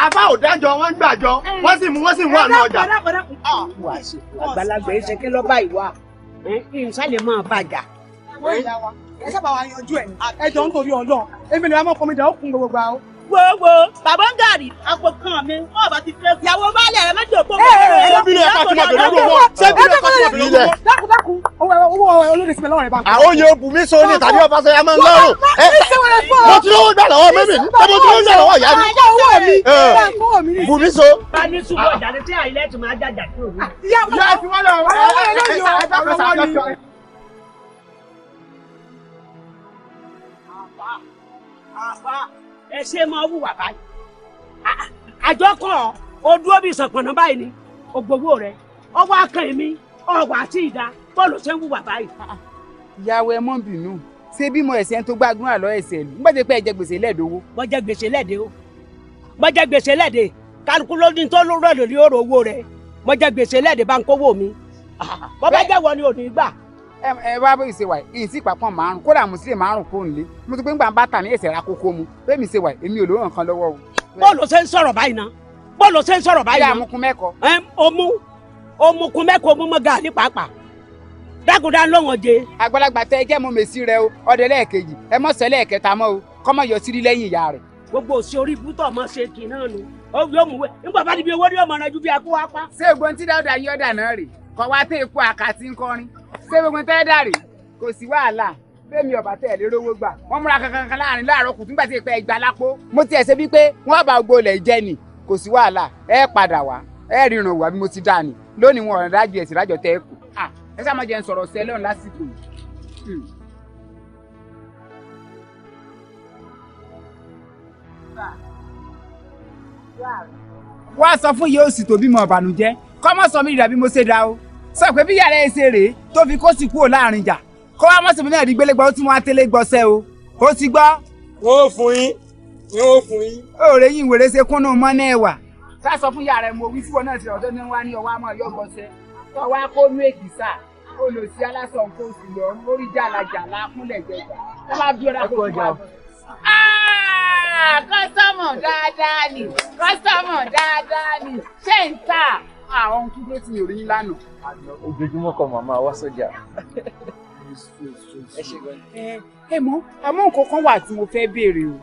àfáà ò dájọ́ wọ́n ń gbàjọ wọ́n sì mú àánú ọjà. Àgbàlagbà yìí ṣe kí lọ́ bá ìwà ìṣàlẹ̀ máa bàjá. Ẹ sábà wa yanjú ẹ jọ nítorí Ọlọ́run èmi ni wọn mọ kọmídà ó kún gbogbo gbà ó. Gbogbo bàbá ń gàrí àpò kan mi wọn bá ti fẹ́ ìyàwó baálé rẹ méjì òpó. Ṣébí ni ẹ̀ka tí mo bèrè owó ṣébí ni ẹ̀ka tí mo bèrè owó. Dákun owó olóde sí mi lọ́wọ́ rẹ̀ bá. Àwọn yóò bù mí sóní tàbí ọba sọ ya máa ń lọ́rùn. Mo ti lówó gbà lọ́wọ́ mímì ní mo ti lówó gbà lọ́wọ́ ìyá mi. Bù mí so. Bá ní sùúrù ọjà ní tí àìlẹ́ tó máa jàjà tó rí. Ìyá ti wọ́n lọ ẹ ṣe máa wùwà báyìí àjọ kan ó dúró bí ìsọ̀pọ̀nà báyìí ni ògbówó rẹ ọwọ́ akàn mi ọwọ́ àti ìdá bọ́ọ̀lù ṣe ń wùwà báyìí. Ìyàwó ẹ mọ́ bínú ṣé bímọ ẹ̀sẹ̀ tó gbádùn àlọ́ ẹ̀sẹ̀ lù nígbà tí pé ẹ jẹ gbèsè lẹ́ẹ̀dọ́wọ́. Wọ́n jẹ gbèsè lẹ́ẹ̀dẹ́ o wọ́n jẹ gbèsè lẹ́ẹ̀dẹ́ kálukú lóní tó lóró lórí ọ̀rọ̀ owó rẹ̀ wọ́n jẹ gbèsè lẹ́ẹ̀dẹ́ bá ń kówó mi bọ́ bá jẹ́ wọ ni ò ní gbà. Ẹ wá bó ṣe wà yìí sí ìpapọ̀ márùn kódà mo sì lè márùn kó nílé mo ti pé ńgbà bá tà ní ẹsẹ̀ ra kókó mu bẹ́ẹ̀ mi ṣe wà èmi ò lówó nǹkan lọ́wọ́ o. Bọ́ọ̀lù ṣe ń sọ̀rọ̀ báyìí ná bọ́ọ̀lù ṣe ń sọ̀rọ̀ báyìí ná. Ìyá amukun mẹ́kọ. Omukun mẹ́kọ mú mọ́ gàálí pàápàá dákúndá lọ́wọ́n jẹ. àgbàlagbà tẹ ẹjẹ́ mọ mèsì rẹ o ọdẹ lẹ́ẹ̀kejì ẹ mọ̀ sẹ́ lẹ́ẹ̀kẹta mọ́ o kọ́mọ yọ sírí lẹ́yìn ìyá rẹ̀. gbogbo òsì orí bútọ̀ mọ́ ṣe kì náà nu ó yóò mú wẹ́ nígbà bá níbi owó ní ọmọ náà ju bí akó wá pa. ṣé gbogbo tí dáadáa yí ọ̀dà náà rè kọ́ wá tẹ́ epo àkàtì ń kọrin ṣé gbogbo tẹ́ dà rè kò sí wàhálà bẹ́ẹ̀mi ọ̀bà tẹ̀ lé rówó gbà wọ́n múra kankan láàrin láàárọ̀ kùtù nígbà tí ìpẹ́ ẹgbàá lápò mo tiẹ̀ ṣe bí pé wọ́n bá gbogbo ilẹ̀ jẹ́ ni kò sí wàhálà ẹ padà wá ẹ ríran wà bí mo ti dà ní lónìí wọn ọ̀rọ̀ dájú ẹ̀sìn lájọ tẹ́ ẹ kù ẹ sá máa jẹ́ ń sọ̀rọ̀ sẹ́lọ̀n lásìkò yìí. wá sọ fún yóò sì tó bímọ ọ̀bànújẹ́ kọ́mọ sọ mí ìdàbí mo ṣe dá o sọ pé bí yàrá ẹ ṣe rèé tó fi kó sì kúrò láàrin jà kó wá mọ́sùn mi náà rí gbélégbá ó tí wọ́n á tẹ́lẹ̀ gbọ́sẹ́ o ó ti gbọ́. wọ́n fún yín wọ́n fún yín. òòrè yín wèrè ṣe kúnnú mọ́ náà wà. sá sọ fún yàrá ẹ mo wí síwọ náà ti ọ̀dọ́ ní wá ní ọwọ́ àmọ́ ọ̀yọ́ gbọ́sẹ́ tó wá kó nú èkìsà ó lò sí aláṣọ nǹkan oṣù lọ lórí jàlàjàlà kúnlẹ̀ gbẹ̀gbà tó bá bí ọ̀dà kó tó wà. kọ́sọ́mọ̀ dáadáa ni kọ́sọ́mọ̀ dáadáa ni ṣé ń tà àwọn kí ló ti rí lánàá. ojoojúmọ́ kan màmá wá sọ́jà. ẹ mọ àmọ́ nǹkan kan wà tí mo fẹ́ béèrè o.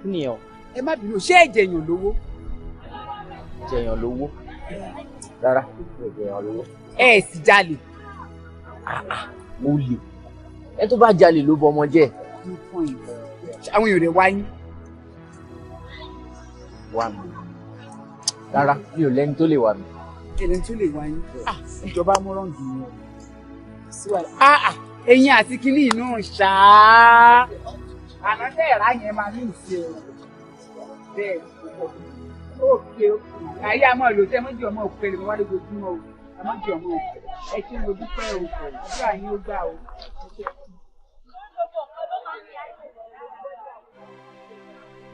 kí ni ọ. ẹ má bínú ṣé ẹ jẹyàn lówó. jẹyàn lówó rárá ẹ jẹyàn lówó. ẹ sì jalè. mo lè ẹ tó bá jalè ló bọ ọmọ jẹ. àwọn èèyàn rẹ wá yín. wà mí rárá mi ò lẹ́ni tó lè wà mí. ẹni tó lè wá yín. ìjọba mọ́rán dùn ún. ẹ̀yin àti kínní inú ṣáá àná tẹ ẹ̀rá yẹn máa ní ìṣe o bẹ́ẹ̀ òkè ayé àmọ́ ìlò tẹ́ mọ́jì ọmọ òpèlè wọ́n wá lójoojúmọ́ o àmọ́jì ọmọ ẹ ṣe mo dúpẹ́ o àdúrà yín ó gbà o.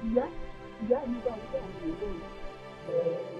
ìyá mi bá wọ́n àwọn èèyàn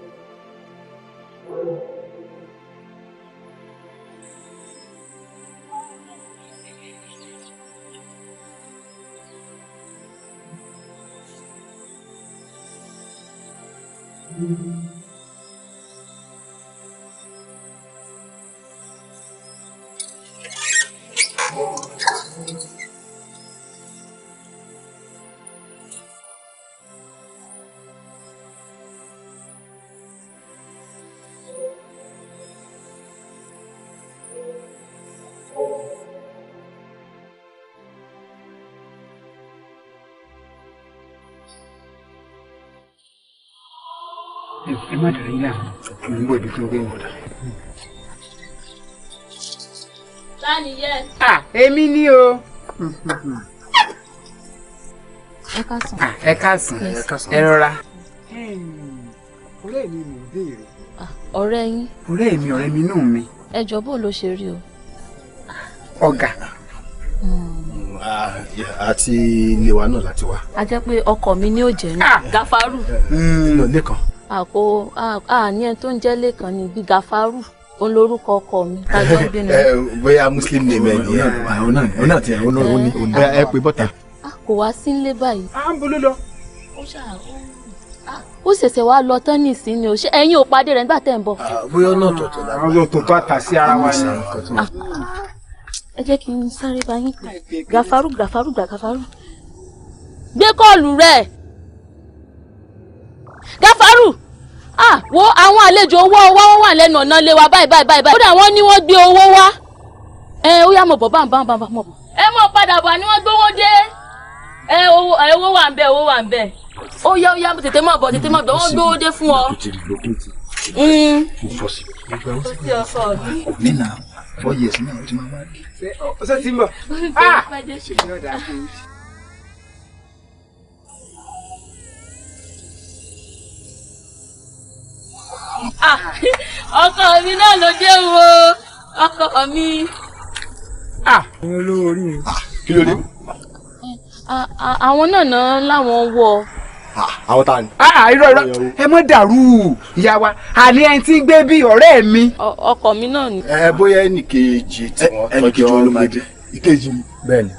ẹ má dàrí ní àwọn ìwé ibi tó ń gbé wọn. Tani yẹ. Èmi ni o. Ẹ káàsán. Ẹ káàsán. Ẹ rọra. Ọ̀rẹ́ mi mò ń béèrè. Ọ̀rẹ́ yín. Ọ̀rẹ́ mi nù mi. Ẹ jọ bó ló ṣe rí o. Ọ̀gá. Àti ilé wa náà láti wá. A jẹ́ pé ọkọ mi ni ó jẹ́ náà. Gafaru. Lẹ́kan. Ní ẹni tó ń jẹ́ Lẹ́kan ni bí Gafaru òun lorúkọ ọkọ mi tájọ ń bínú. Bóyá muslim name ẹ ní àwọn náà ti àwọn náà ní ẹ pé bọ́tà. Kò wá sí nílé báyìí. À ń bolú lọ. Ó ṣẹ̀ṣẹ̀ wá lọ tán nísìnyí o ṣé ẹ̀yin ò pàdé rẹ̀ nígbà tẹ́ ń bọ̀. Bóyá náà tọ̀tọ̀ la. Àwọn tòótọ́ àtà sí ara wa ni. Ẹ jẹ́ kí n sáré bá yín pè. Gafaru. Gbé kọ́ọ̀lù rẹ̀. Gafaru. Wo àwọn àlejò owó wọn wà lẹ́nu ọ̀nà ilé wa báyìí. Kódà wọ́n ní wọ́n gbé owó wá. Ó yá mọ̀ bọ̀ bá mọ̀ bọ̀. Ẹ mọ̀ padà bọ̀ ni wọ́n gbówó dé. Owó wà ń bẹ̀. Ó yá tètè mọ̀ bọ̀ wọ́n gbówó dé fún ọ. Nínà 4 years náà ti máa máa rí. Ṣé ti ń bọ̀? Ọkọ mi náà ló dé wo ọkọ mi. Olówó orí mi. Kí ló dé? Àwọn náà láwọn wọ. Àwọn ta ni? Irọ́ ẹ mọ́ dàrú ìyá wa àní ẹni tí ń gbé bí ọ̀rẹ́ mi. Ọkọ mi náà ni. Bóyá ẹnìkejì tí wọ́n tọ́jú ọ ló máa jẹ. Ìkejì mi. Bẹ́ẹ̀ni.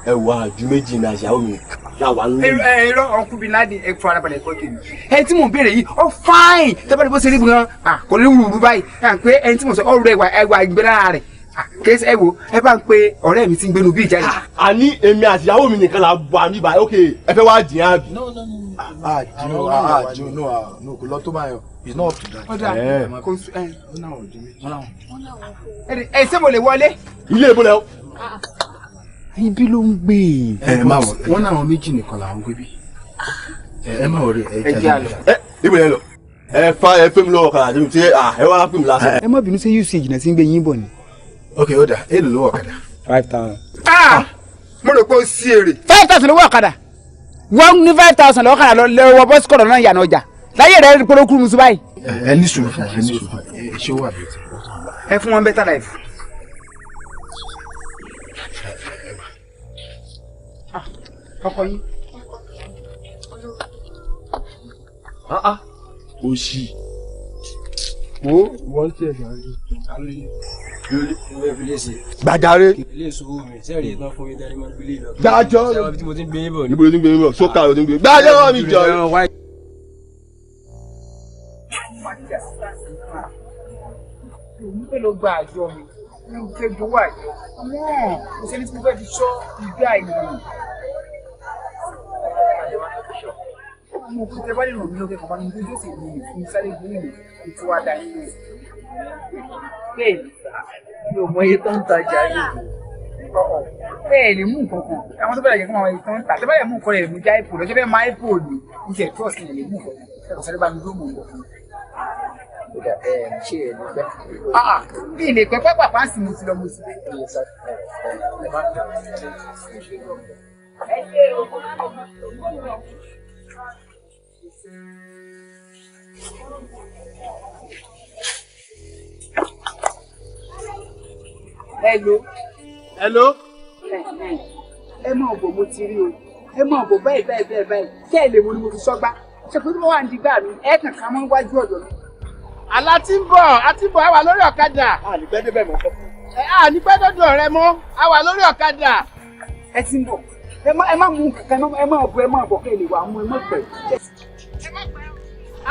Ẹ wà ju méjì náà ìyàwó mi láwa ń lò. Irọ́ ọkùnrin láti ẹ fún arábàlẹ̀ ẹ̀kọ́ kìíní. Ẹni tí mò ń béèrè yìí ó fáìn tẹ́bàdì bó ṣe rí gan kò ní rúurú báyìí. Pé ẹni tí mo sọ ọ̀rọ̀ ẹwà ìgbélára rẹ̀ kéésì ẹ wo ẹ bá ń pe ọ̀rẹ́ mi tí ń gbénu bí ìjà yìí. àní èmi àti ìyàwó mi nìkan la wà mí báyìí ok ẹ fẹ́ wá jìn án. no kò lọ tó máa yọ it's not up to that. ọ̀dà kò sùn ẹ ṣé mo lè wọlé. ilé ìbò lẹ o. ibi ló ń gbé ẹ má wọ wọn náà àwọn méjì nìkan làwọn gbé bí ẹ má wọlé ẹ jẹ àlọ. ibo lẹ lọ ẹ fẹ́ mi lọ́wọ́ kàrà àdéhùn tí ẹ wá fẹ́ mi lásán. ẹ má bínú sí usage náà tí ń gbé yín bọ̀ ni. ok ó dà èlò lówó ọ̀kadà. 5,000. mo rò pé ó sí èrè. 5,000 lówó ọ̀kadà wọ́n ní 5,000 lọ́wọ́ ọ̀kadà lọ́wọ́ bọ́sì kọ̀ọ̀dọ̀ náà yànnà ọjà láyé rẹ̀ rí polókùrú musu báyìí. ẹ ní sùúrù fún ẹ ní sùúrù fún ẹ ṣé ó wà bẹ́ẹ̀ tí. ẹ fún wọn better life. ọkọ yín. ó ṣì. wo wọ́n tiẹ̀ gbàjáre. gbàjọ. níbo ló ti ń gbé yín bọ̀ sókà ló ti ń gbé gbàjọ wọn mi jọ. Onífẹ́ ló gba àjọ mi, ní o fẹ́ gbowó àjọ. Àmọ́ kò sẹ́ni tí mo fẹ́ fi ṣọ́ ìgbé àìyè. Mo kò tẹ́ bá lè ràn mí lókè kan bá mi dúró sí ìlú mi fún sáré gbóyè mi ètò àdáyé mi. Bẹ́ẹ̀ ni mi ò mọ iye tó ń tajà yìí. Bẹ́ẹ̀ ni mú nǹkan kan, àwọn tó bẹ̀rẹ̀ yẹ kí wọ́n iye tó ń tà. Tẹ́ bá yẹ mú nǹkan rẹ̀ mú já iPhone, lọ́jọ́ bẹ́ẹ̀ máa iPhone ni, mo ṣe trust ní ìlú nǹkan kan. Ẹ kò sáré bá mi dúró mọ̀ nǹkan. Ṣé ẹ ní pẹ́? Bí ilé pẹ́pẹ́ pàpà ń sìn mo ti lọ mo ti dé. Hello. Ẹ mọ̀ bò mo ti rí o. Ẹ mọ̀ bò báyìí. Kẹ́ ẹ lè mo ni mo fi sọ́gbà. Ṣé pé bí wọ́n wà ní dìgbà mi, ẹ kàn ká mọ́ wájú ọ̀dọ̀ mi. Àlá tí ń bọ̀ a wà lórí ọ̀kadà. ànípẹ́ débẹ̀ mọ́. ànípẹ́ dọ́dọ̀ rẹ mọ́ a wà lórí ọ̀kadà. ẹ ti ń bọ̀ ẹ má mú kankan ẹ má bọ̀ kẹ́ ẹ lè wà mú ẹ má pẹ́.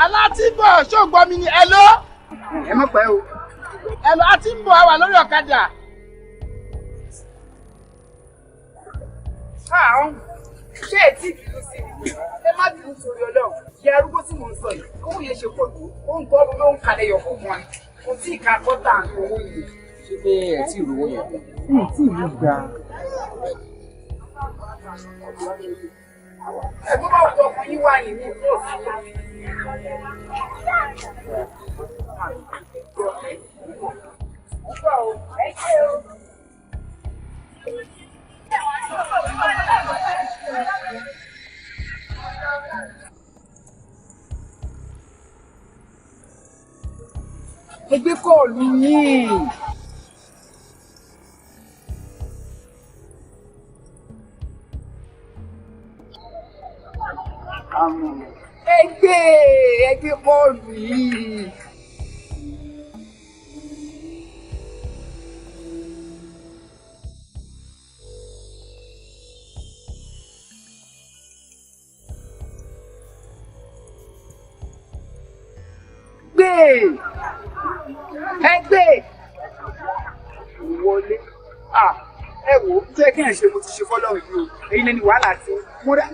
àlá tí ń bọ̀ ṣóògbọ́ mi ni ẹ̀ló. ẹ má pẹ́ o. ẹ̀ló a ti ń bọ̀ a wà lórí ọ̀kadà. ṣé ẹ tí bínú sí i ẹ má bínú sórí Ọlọ́run ìyá arúgbó tí mò ń sọ yìí owó yẹn ṣe pọ̀ tó ó ń gbọ́ ló ń kalẹ̀ yọ̀ fún wọn kò tí ì ka kọ́tà owó yìí. ṣé pé ẹ tí ì rówó yẹn. tí ìlú gbà. ẹgbẹ́ bá wù ọkùnrin yín wá yìí ní ìlú òsì. Ẹgbẹ́ kọ́ọ̀lù yìí. Ẹgbẹ́ kọ́ọ̀lù yìí. Ẹgbẹ́ wọlé ẹ wò ó tó yẹ kí ẹ ṣe mo ti ṣe fọ́lọ́run yìí o èyí lẹni wàhálà tí mo rà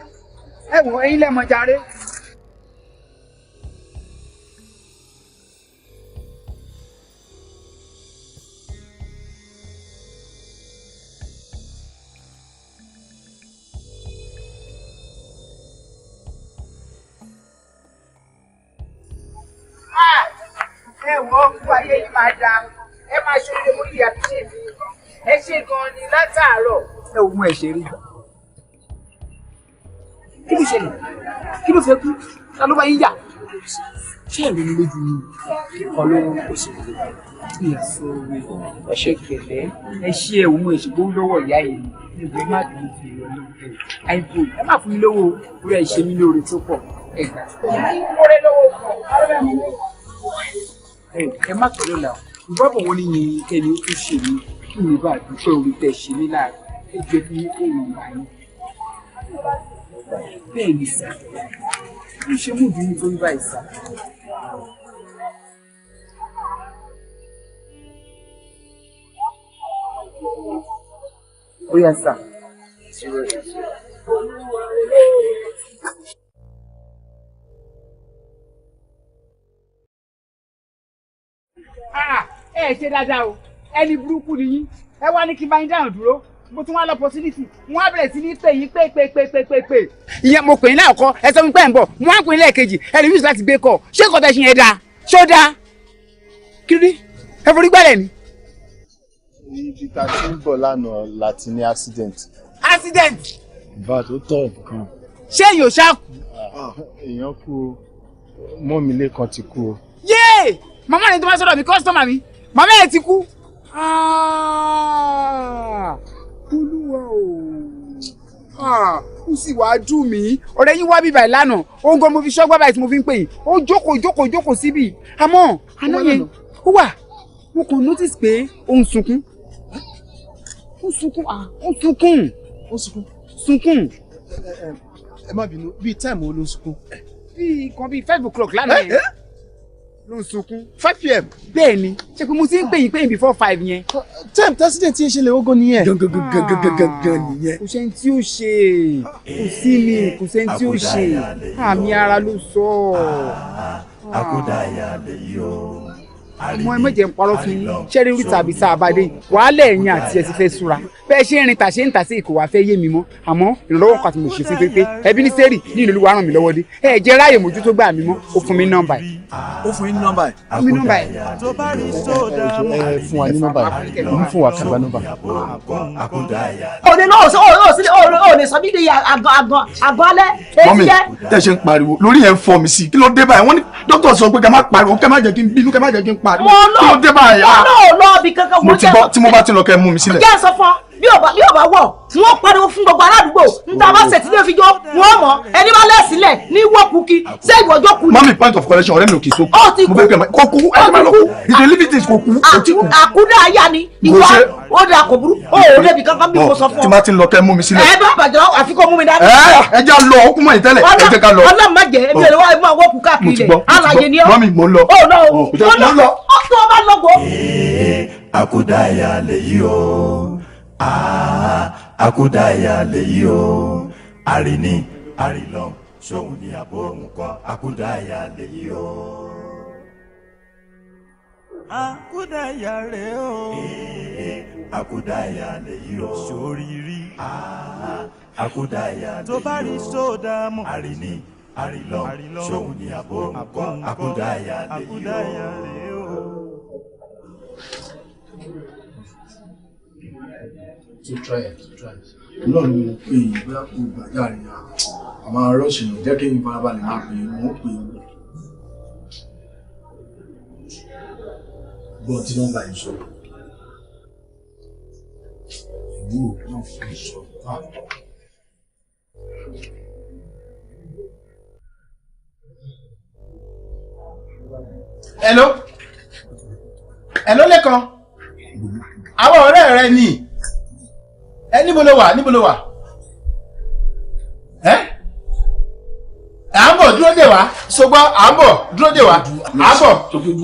ẹ wò ó ẹ̀yin lẹmọ jàre. Ẹ wọ fún ayé yìí máa da ẹ máa ṣe oúnjẹ mú ìyá tó ṣe mí ẹ ṣe gan ni látàárọ̀. Ẹ ò mú ẹ ṣe rí. Kí ló ṣẹlẹ̀? Kí ló fẹ́ kú? Ta ló bá yín yà? Ṣé ẹ̀rí ni lójú ni? Ọlọ́run kò ṣe kí ẹ ṣe kẹlẹ́ ẹ ṣe ẹ̀ òun èṣùgbọ́n lọ́wọ́ ìyá yìí níbi má dùn fi ọlọ́run kẹlẹ́. Àìbò ẹ má fún mi lówó orí ẹ̀ ṣe mí lóore tó pọ̀ ẹ gbà. Mo rẹ lọ́wọ́ ẹ má tọ́lọ́ la ìbábọ̀ wọn ní yìnyín kẹ́ni ó tún ṣe mí kí mi bá dúpẹ́ orí tẹ̀ ṣe mí láàrin ẹ jẹ́ bí òun ìgbà yín. Bẹ́ẹ̀ ni sà ń ṣe mú ìdí nítorí báyìí sà. ó yẹ sà. Ẹ ṣe dáadáa o ẹni burúkú ni yín ẹ wá ní kí n bá yín dáhùn dúró mo tún wá lọ opportunity wọn á bẹ̀rẹ̀ sí ní pè yín pé. ìyẹn mo pè yín láàkọ́ ẹ sọ wípé ẹ̀ ń bọ̀ wọn á pè yín lẹ́ẹ̀kejì ẹ lè use láti gbé kọ̀ ṣé nǹkan tẹ̀ ṣe yẹn dáa ṣó dáa kiri ẹ forí gbálẹ̀ ni. ibi tá a ti ń bọ̀ lánàá láti ní accident. accident. bá tó tọ̀ nǹkan. ṣé èèyàn ṣáà kú. èèyàn kú o mọ́mi lẹ́kan ti kú o. yéè màmá ni tó bá sọ̀rọ̀ mi kọ́sítọ́mà mi màmá ẹ̀ ti kú. olúwa o ó sì wàá dùn mí ọ̀rẹ́ yín wá bíbà lánàá ó ń gan mo fi ṣọ́gbà báyìí tí mo fi ń pè yín ó jókòó síbì àmọ́ àná yẹn ó wà mo kàn notice pé ó ń sunkún ẹ má bínú bíi táìmù ó ló ń sunkún. bíi kan bíi 5 o'clock lánàá yẹn ló ń sunkún. 5 p.m. bẹ́ẹ̀ ni ṣe pé mo ti ń pè yín before 5 yẹn. time president yẹn ṣe lè ogun nìyẹn. gangan nìyẹn. kò sẹ́ni tí ó ṣe kò sí mi kò sẹ́ni tí ó ṣe àmì ara ló sọ. àkúdàáyà lè yọ. ọmọ ẹ méje ń parọ́ fún yín ṣẹ́rí orí tàbí sáàbàdé wàhálà ẹ̀yìn àti ẹ̀ ti fẹ́ súra bẹ́ẹ̀ ṣe ń rin tàṣe ń tàṣe ìkò wá fẹ́ yé mi mọ́ àmọ́ ìrànlọ́wọ́ kan àti mo ṣe fún pépé ẹbí ní sẹ́rì ní ìlú wa ràn mí lọ́wọ́ dé ẹ jẹ́ ráàyè mójútó gbà mí mọ́ ó fún mi nọ́mbà ẹ̀. ó fún yín nọ́mbà ẹ̀. fún mi nọ́mbà ẹ̀. ẹ fún wa ní nọ́mbà ẹ̀ ń fún wa kàgbá nọ́mbà. òde náà ò lè sọ bí di àgọ́ alẹ́ èyí jẹ́. tẹ́ ṣe ń pariwo lórí yẹn ń fọ́ mi sí kí ló dé báyìí wọ́n ní dókítà sọ pé ká má pariwo ká má jẹ́ kí n bínú ká má jẹ́ kí n pariwo kí ló dé báyìí. mo náà lọ bí kankan mo ti gbọ́ tí mo bá ti lọ kẹ́ mú mi sílẹ̀. jẹ́ sọ fún ọ bí ò bá wọ̀ wọ́n pariwo fún gbogbo aládùúgbò níta bá ṣètì lè fi jọ wọ́n mọ̀ ẹni bá lẹ́sílẹ̀ ní wọ́pùkì ṣé ìwọ́jọ́ kù. mami point of correction ọ̀rẹ́ mi ò kì í so. ó ti kú mo fẹ́ kẹ́ ẹ kó kú ẹ má lọ kú ìdè living kò kú ó ti kú. àkúdà ayá ni ìwọ ó dà kò burú ó ò lébi kankan bí mo sọ fún ọ. tí ma ti lọ kẹ́ mú mi sílẹ̀. ẹ bá bàjẹ́ àfi kó mú mi dání. ẹ já lọ ó kú mọ́ ìtẹ́lẹ̀ ẹ jẹ́ ká lọ. ọlọ́run má jẹ́ èmi ò lè wá ẹgbẹ́ àwọn òkú káàkiri rẹ̀ alàyè ni ọ́. mọ́mí mò ń lọ. ó lọ ó tó o bá lọ́gbọ́. àkúdàáyà lè yí o àkúdàáyà lè yí o àríní àrílọ sóhun ní àbò òun kọ àkúdàáyà lè yí o. àkúdàáyà rè o àkúdàáyà lè yí o sóríire àkúdàáyà lè yí o tó bá rí sódà mọ́ àríní àrílọ sóhun ní àbò òun kọ àkúdàáyà lè yí o. To try it. Lọ́ọ̀ ni mo pè é bóyá kò gbàjà rẹ̀ yá. Àmọ́ arọ́ọ̀ṣì náà jẹ́ kí n farabalẹ̀ máa pè é mọ́ pè é. Gbọ́n tí nọ́mbà yìí sọ. Ìlú náà fún ìṣọ. Hello? Hello lẹ́kan? Àwọn ọ̀rẹ́ rẹ ni. Níbo ló wà? À ń bọ̀ dúró dè wá. Ṣùgbọ́n à ń bọ̀ dúró dè wá. À ń bọ̀.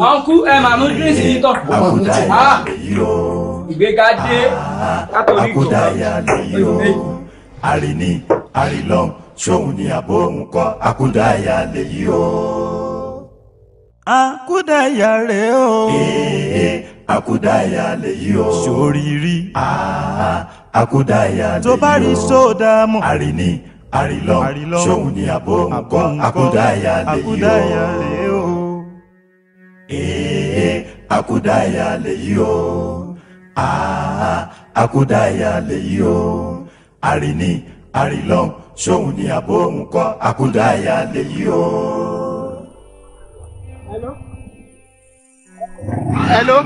Ọ̀nkú ẹ̀ màmú dírìsì yìí tọ̀. Ìgbéga dé látòrí ìjọ. àkúdàáyà lè yí o àríní àrílọ sóhun ní àbò òun kọ àkúdàáyà lè yí o. àkúdàáyà rè o àkúdàáyà lè yí o sóríire àkúdàáyà lè yí o tó bá rí sódà mọ́ àríní àrílọ sóhun ní àbò òun kọ àkúdàáyà lè yí o. àkúdàáyà lè yí o àkúdàáyà lè yí o àríní àrílọ sóhun ní àbò òun kọ àkúdàáyà lè yí o. Hello?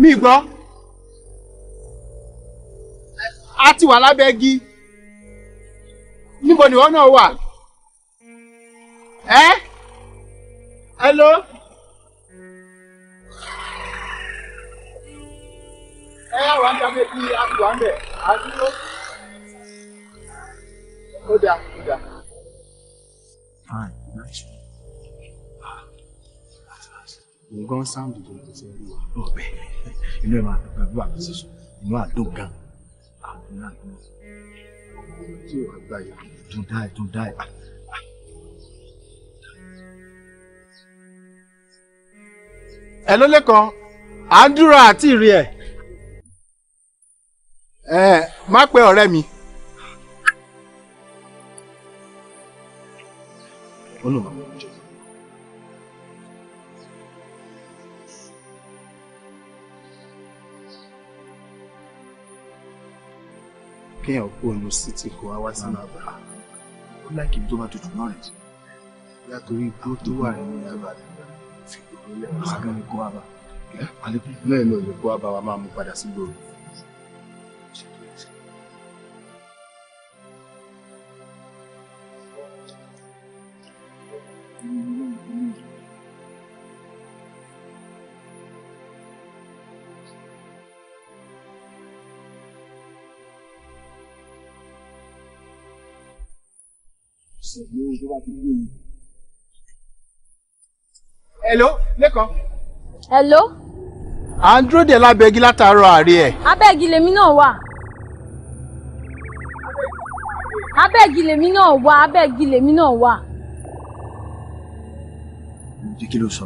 Mi gbọ́. A ti wà lábẹ́ igi. Níbo ni wọ́n náà wà? Hello? Wà ń jábẹ́ kí a ti wà ń bẹ̀. A ti lọ. Ó dáa. Nǹkan sáàmù tó kò tẹ́ rí wa. Ọ̀bẹ inú ẹ̀ máa dùn pẹ̀lú àpòsíṣọ́. inú àdùn gan inú àdùn tí ò gbà yà dùn dáì. ẹ ló lẹ́kan à ń dúró àti ìrì ẹ̀ má pẹ́ ọ̀rẹ́ mi. kéèyàn kó inú city kó wá sí nàbà ó láìkí tó bá tutù náà rẹ̀ yàtọ̀ igbó tó wà nínú yàrá rẹ̀ fi gbogbo lẹ́wọ̀n sí kan ní kó wá bá náà ní olè kó wá bá wa máa mú padà sí gbòòrò. Hello, Lẹ́kan. Hello. À ń dúró dè lábẹ́gi látàárọ̀ àárẹ ẹ̀. Abẹ́gi lèmi náà wà. Abẹ́gi lèmi náà wà. Abẹ́gi lèmi náà wà. Kí ló sọ?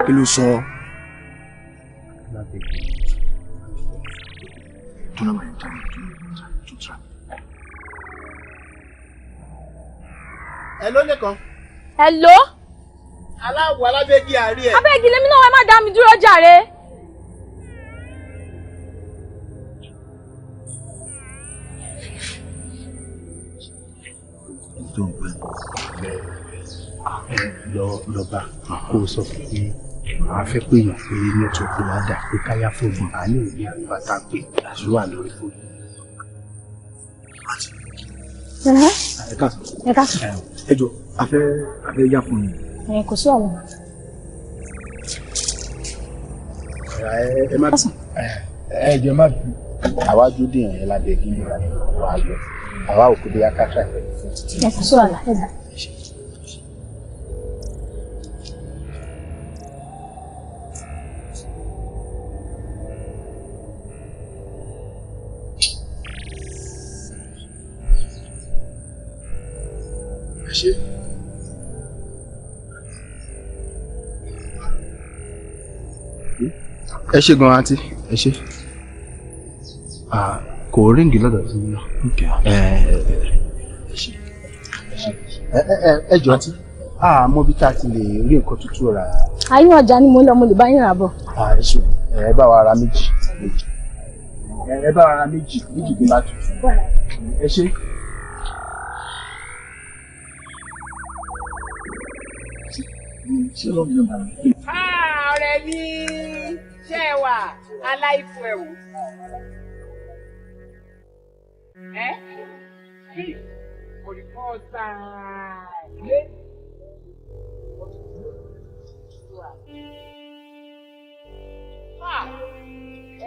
Kí ló sọ? Hello, Lẹ́kan. Hello. Aláwọ̀ alábẹ́gi àárẹ ẹ̀. Abẹ́gi lèmi náà wà, má dá mi dúró jàre. Lọ bá kó o sọ fún mi àwọn afẹ́ pé èèyàn pé nẹ́tíwọ́ọ̀kì wa dà pé káyà fóònù àánú ìwé àgbàtà pé àṣọ wà lórí fóònù. Ẹ káàsán. Ẹ jọ afẹ́ yá fún mi. Kò sí ọ̀wọ́n. Ẹ má bí ẹ jẹ má bí àwa dúdú yẹn lábẹ́ kí ni wàá lọ àwa ò kó bí akátra ẹ̀ fún títí. Ẹ kò sí ọ̀la ẹ̀ bá. Ẹ ṣé gan àǹtí ẹ ṣé kò ríǹgì lọ́dọ̀ sí mi náà ẹ jọ àǹtí mọ bí tá a ti lè rí nǹkan tuntun rà. Ayé ọjà ni mo lọ, mo lè bá yín rà bọ̀. Ẹ bá wa ra méjì ẹ bá wa ra méjì bí bá tutù ẹ ṣé. ọ̀rẹ́ mi ṣe wà aláìfọ ẹ̀wò. Olùkọ́ sàlẹ̀.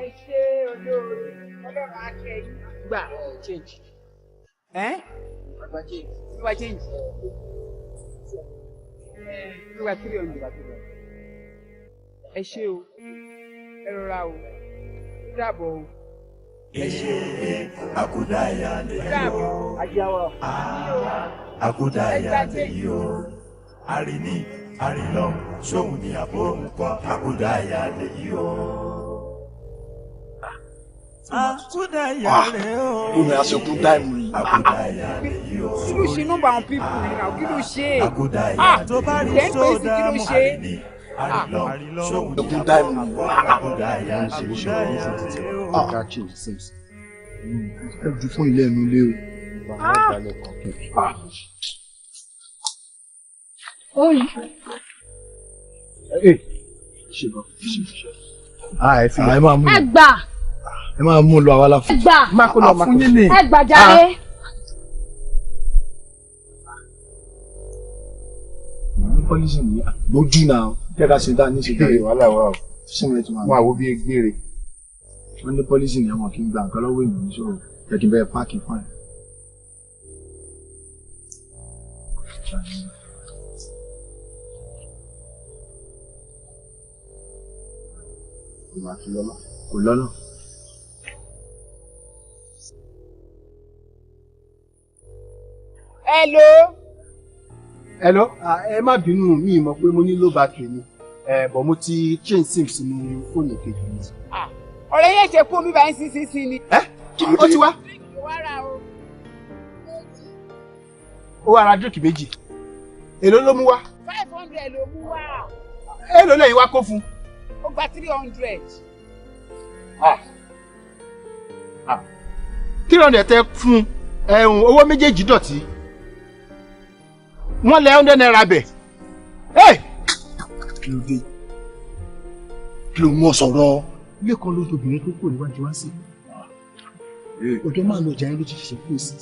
Ẹ ṣe olóore ọlọ́run akẹ́yìn gbà change. Wá change. Wá 300. Ẹ ṣé o, ẹ rọra o, dàbọ̀ o. Ẹ ṣé o. Àkúdàáyà lè yọ. Àkúdàáyà lè yọ. Àríní àrílọ sóhun ní àbóhùn kan. Àkúdàáyà lè yọ. Àkúdàáyà lè yọ. Gómìnà aṣojú dáìmù yìí. Àkúdàáyà lè yọ. Kí ló ṣe nọ́mbà àwọn pípù yìí náà? Kí ló ṣe? Àkúdàáyà tó bá rí sódà mọ́ àríní. Àrílọ sóhun ní àbóhùn kan. Àkúdàáyà lè yọ. Ẹ jù fún ilé ẹnu ilé o. Ẹ gbà. Ẹ máa mú lọ àwa la fún. Ẹ gbà. Má kó lọ fún yín ni. Ẹ gbà jàre. Pọ́lísì ni lójú náà kẹ́ka ṣe dá ní ṣe dá ìwàlá wa o. Wọ́n àwo bí gbére. Wọ́n ní pọ́lísì ni àwọn kì í gba nǹkan lọ́wọ́ èèyàn níṣòro. Jẹ́ kí n bẹ́ẹ̀ páàkì fún ẹ. kò lọ́nà. Hello, ẹ má bínú mi mọ̀ pé mo ní low battery ni bọ̀ mo ti change sim sínú fóònù kejì mi. ọ̀rẹ́ yẹn ṣe kó mi bá ń sísí ni. Ó ti wá. Ó wá ra drink méjì. Èló ló mú wá? 500 ló mú wá. Èló lẹ́yìn wá kó fún? Ó gba 300. 300 tẹ fún owó méjèèjì dọ̀tí. Wọ́n lẹ 100 naira bẹ̀. Kí ló dé? Kí ló mú ọ sọ̀rọ̀? Ilé kan ló tóbìnrin tó kò níwájú wá sí. Ọjọ́ máa lọ jàyẹn ló ti ṣe kú sí.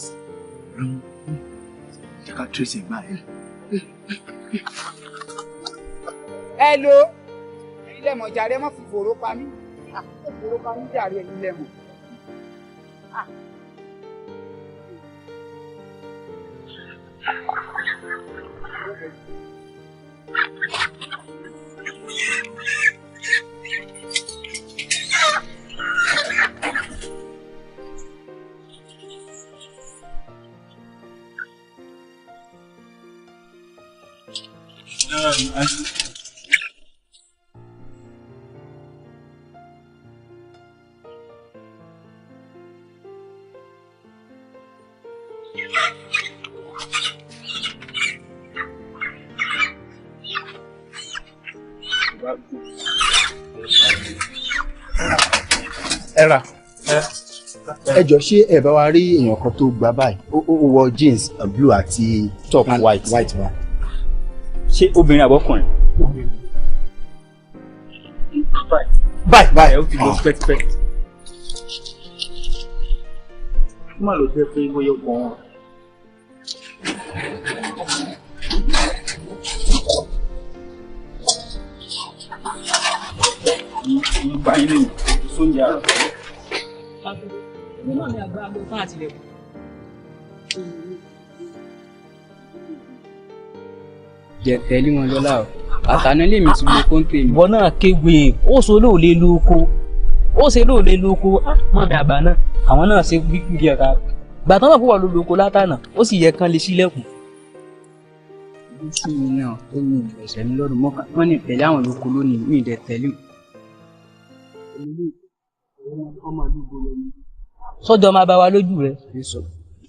Jẹ́ ká trace ẹ̀gbá ẹ̀. Hello. Ilé mọ̀ jàre mọ́ fi fòró pa mí. Fòró pa mí jàre ẹ̀yin lẹ́mọ̀. Ẹ jọ̀ọ́ ṣé ẹ bá wa rí èèyàn kan tó gba báyìí ó wọ jeans blue àti top white wa. Ṣé obìnrin àbọ́kùnrin? Báyìí ó ti lọ pẹ́tipẹ́. Kí má lọ jẹ́ pé bóyá ọkọ̀ wọn. Ìgbà yín lè sóúnjẹ àrọ̀. Mo náà ní àgbà àgbò fún àtìlẹ́kùn. Jẹ tẹ̀lé wọn lọ́la o. Àtàná lè mi ti lo kóńtò èmi. Ìwọ náà kéwé ó so lóòlé lóko. Ó ṣe lóòlé lóko mọ̀ dàgbà náà. Àwọn náà ṣe gbígbí díẹ̀ ká. Gbà tán náà fún wa ló lóko látànà. Ó sì yẹ kán lè ṣílẹ̀kùn. Ibi tí mi náà tó ní ìgbésẹ̀ mi lọ́dún mọ́kàn. Wọ́n ní tẹ̀lé àwọn lóko lónìí mi ìdẹ tẹ̀lé. Sọ́jọ́ máa bá wa lójú rẹ̀.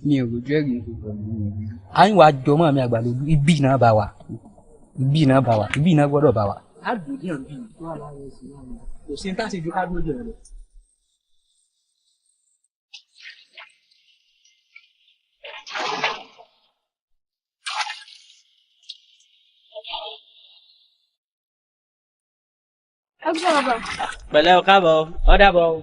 Mi ò rojú ẹ̀rí ìgbà mi. À ń wá jọmọ́ mi àgbà lójú ibi náà bá wa. Ibi náà bá wa. Ibi náà gbọ́dọ̀ bá wa. Á dùn ní ọ̀bí tó wà láwọn ẹ̀sìn náà. Kò sí ní tá a ṣe ju ká dúró jẹ̀rẹ̀ lọ. Pẹ̀lẹ́ o káàbọ̀ ọ dàbọ̀ o.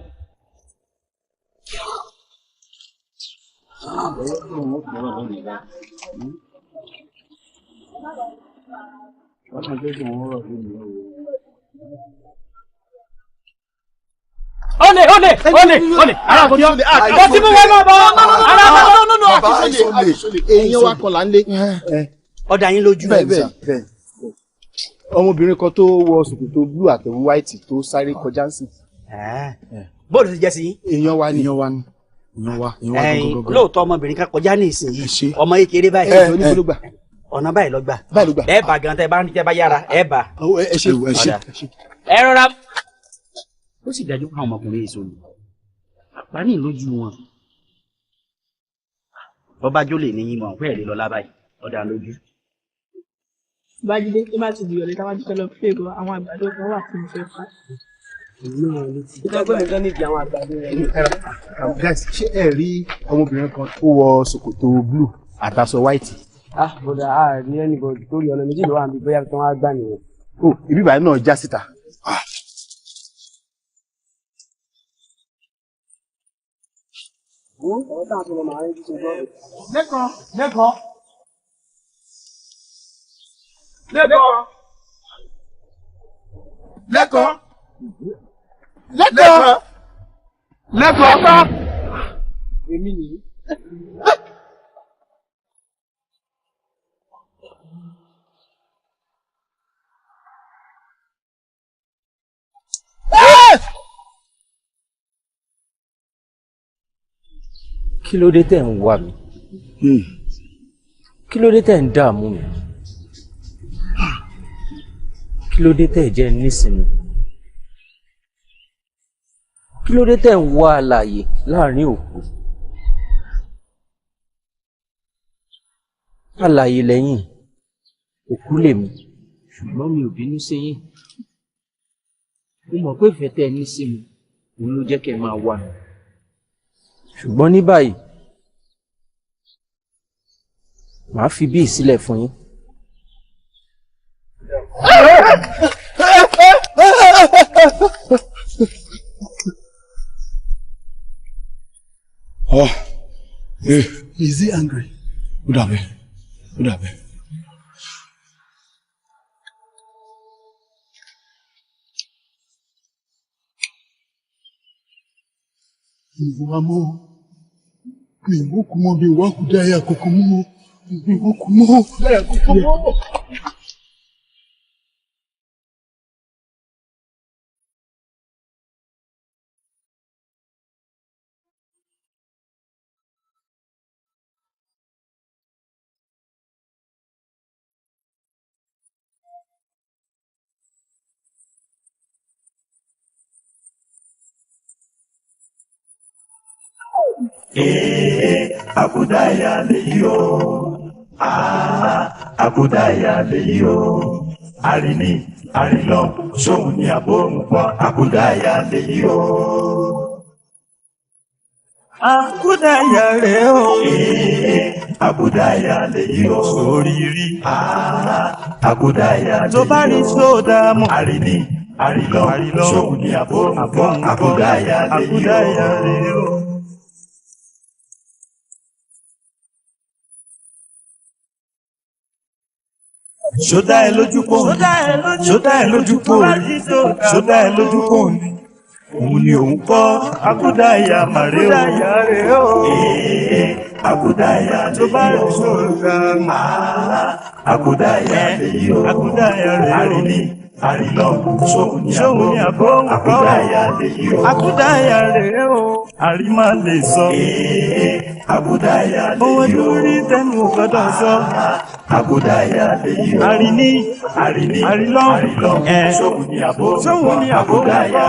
Olè ara kò yọ ọ ti mú wọn bọ ara bàbá èèyàn wa kọlà ń lé. ọ̀dà yín lójú bẹ́ẹ̀ ọmọbìnrin kan tó wọ ṣòkòtò blue àtẹ̀wù white tó sáré kọjá ń sìn. bóòlù ti jẹ́ sí. èèyàn wa ni lóòótọ́ ọmọbìnrin kan kọjá ní ìsìn ọmọ kékeré báyìí ọ̀nà báyìí lọ gbà ẹ bá gan tẹ bá ń tẹ bá yára ẹ bá. ẹ rọra. ó sì dájú fún àwọn ọmọkùnrin èso ni àpárí lójú wọn bọ́bá jólè ní yín mọ̀ fẹ́ẹ̀ lè lọ lábàáyé ọ̀dà lójú. Bájídé tó bá ti di ọ̀lẹ́ táwájú fẹ́ lọ pé gan àwọn àgbàdo kan wà fún ìfẹ́ fún. ìjọba mi gan níbi àwọn àgbàdo rẹ. guys ṣé ẹ rí ọmọbìnrin kan tó wọ ṣòkòtò blue àtàṣọ white. bọ̀dà a ní ẹnìbọ̀dì tó rí ọ̀nà méjì ló wà níbi bóyá tí wọ́n á gbà nìyẹn. ibi ìbàdàn náà já síta. Lẹ́kọ̀ọ́. Èmi nìyí. Kí ló dé tẹ̀ ń wá mi? Kí ló dé tẹ̀ ń dààmú mi? Kí ló dé tẹ̀ jẹ́ nísìnyí? Kí ló dé tẹ̀ ń wá àlàyé láàrin òkú? Àlàyé lẹ́yìn òkú lèmi, ṣùgbọ́n mi ò bínú sí yín. Mo mọ̀ pé ìfẹ́ tẹ́ ẹ ní sí mi òun ló jẹ́ kẹ́ ẹ máa wá mi. Ṣùgbọ́n ní báyìí màá fi bí ìsílẹ̀ fún yín. Oh, is he angry? Ó dàbẹ̀. Ìwàmọ́ mi mú kú mọ́ bí wọ́n kú dáyé àkókò mú mi mú kú mọ́ dáyé àkókò mọ́. Akudaya leyo, akudaya leyo, arini, arilo, sóhun ni abomupo, akudaya leyo. Akudaya reo, akudaya leyo, soriri, akudaya leyo, tó bá rí sódà mọ́, arini, arilo, sóhun ni abomupo, akudaya leyo. Ṣódà ẹ lójú pọ̀ ṣódà ẹ lójú pọ̀ ṣódà ẹ lójú pọ̀ ni òun ni òun kọ́ akúdáyà màrè o akúdáyà tó bá rí ṣódà akúdáyà lèyí o àríní àrílọ sóhun ni àbọ̀ akúdáyà lèyí o akúdáyà rèé o àrímà lè sọ akúdáyà lèyí o ohun ojú rí tẹnu ò gbọdọ̀ sọ. Akudaya leyi o, arini, àrílọ́, sóhun ni àbò, akudaya.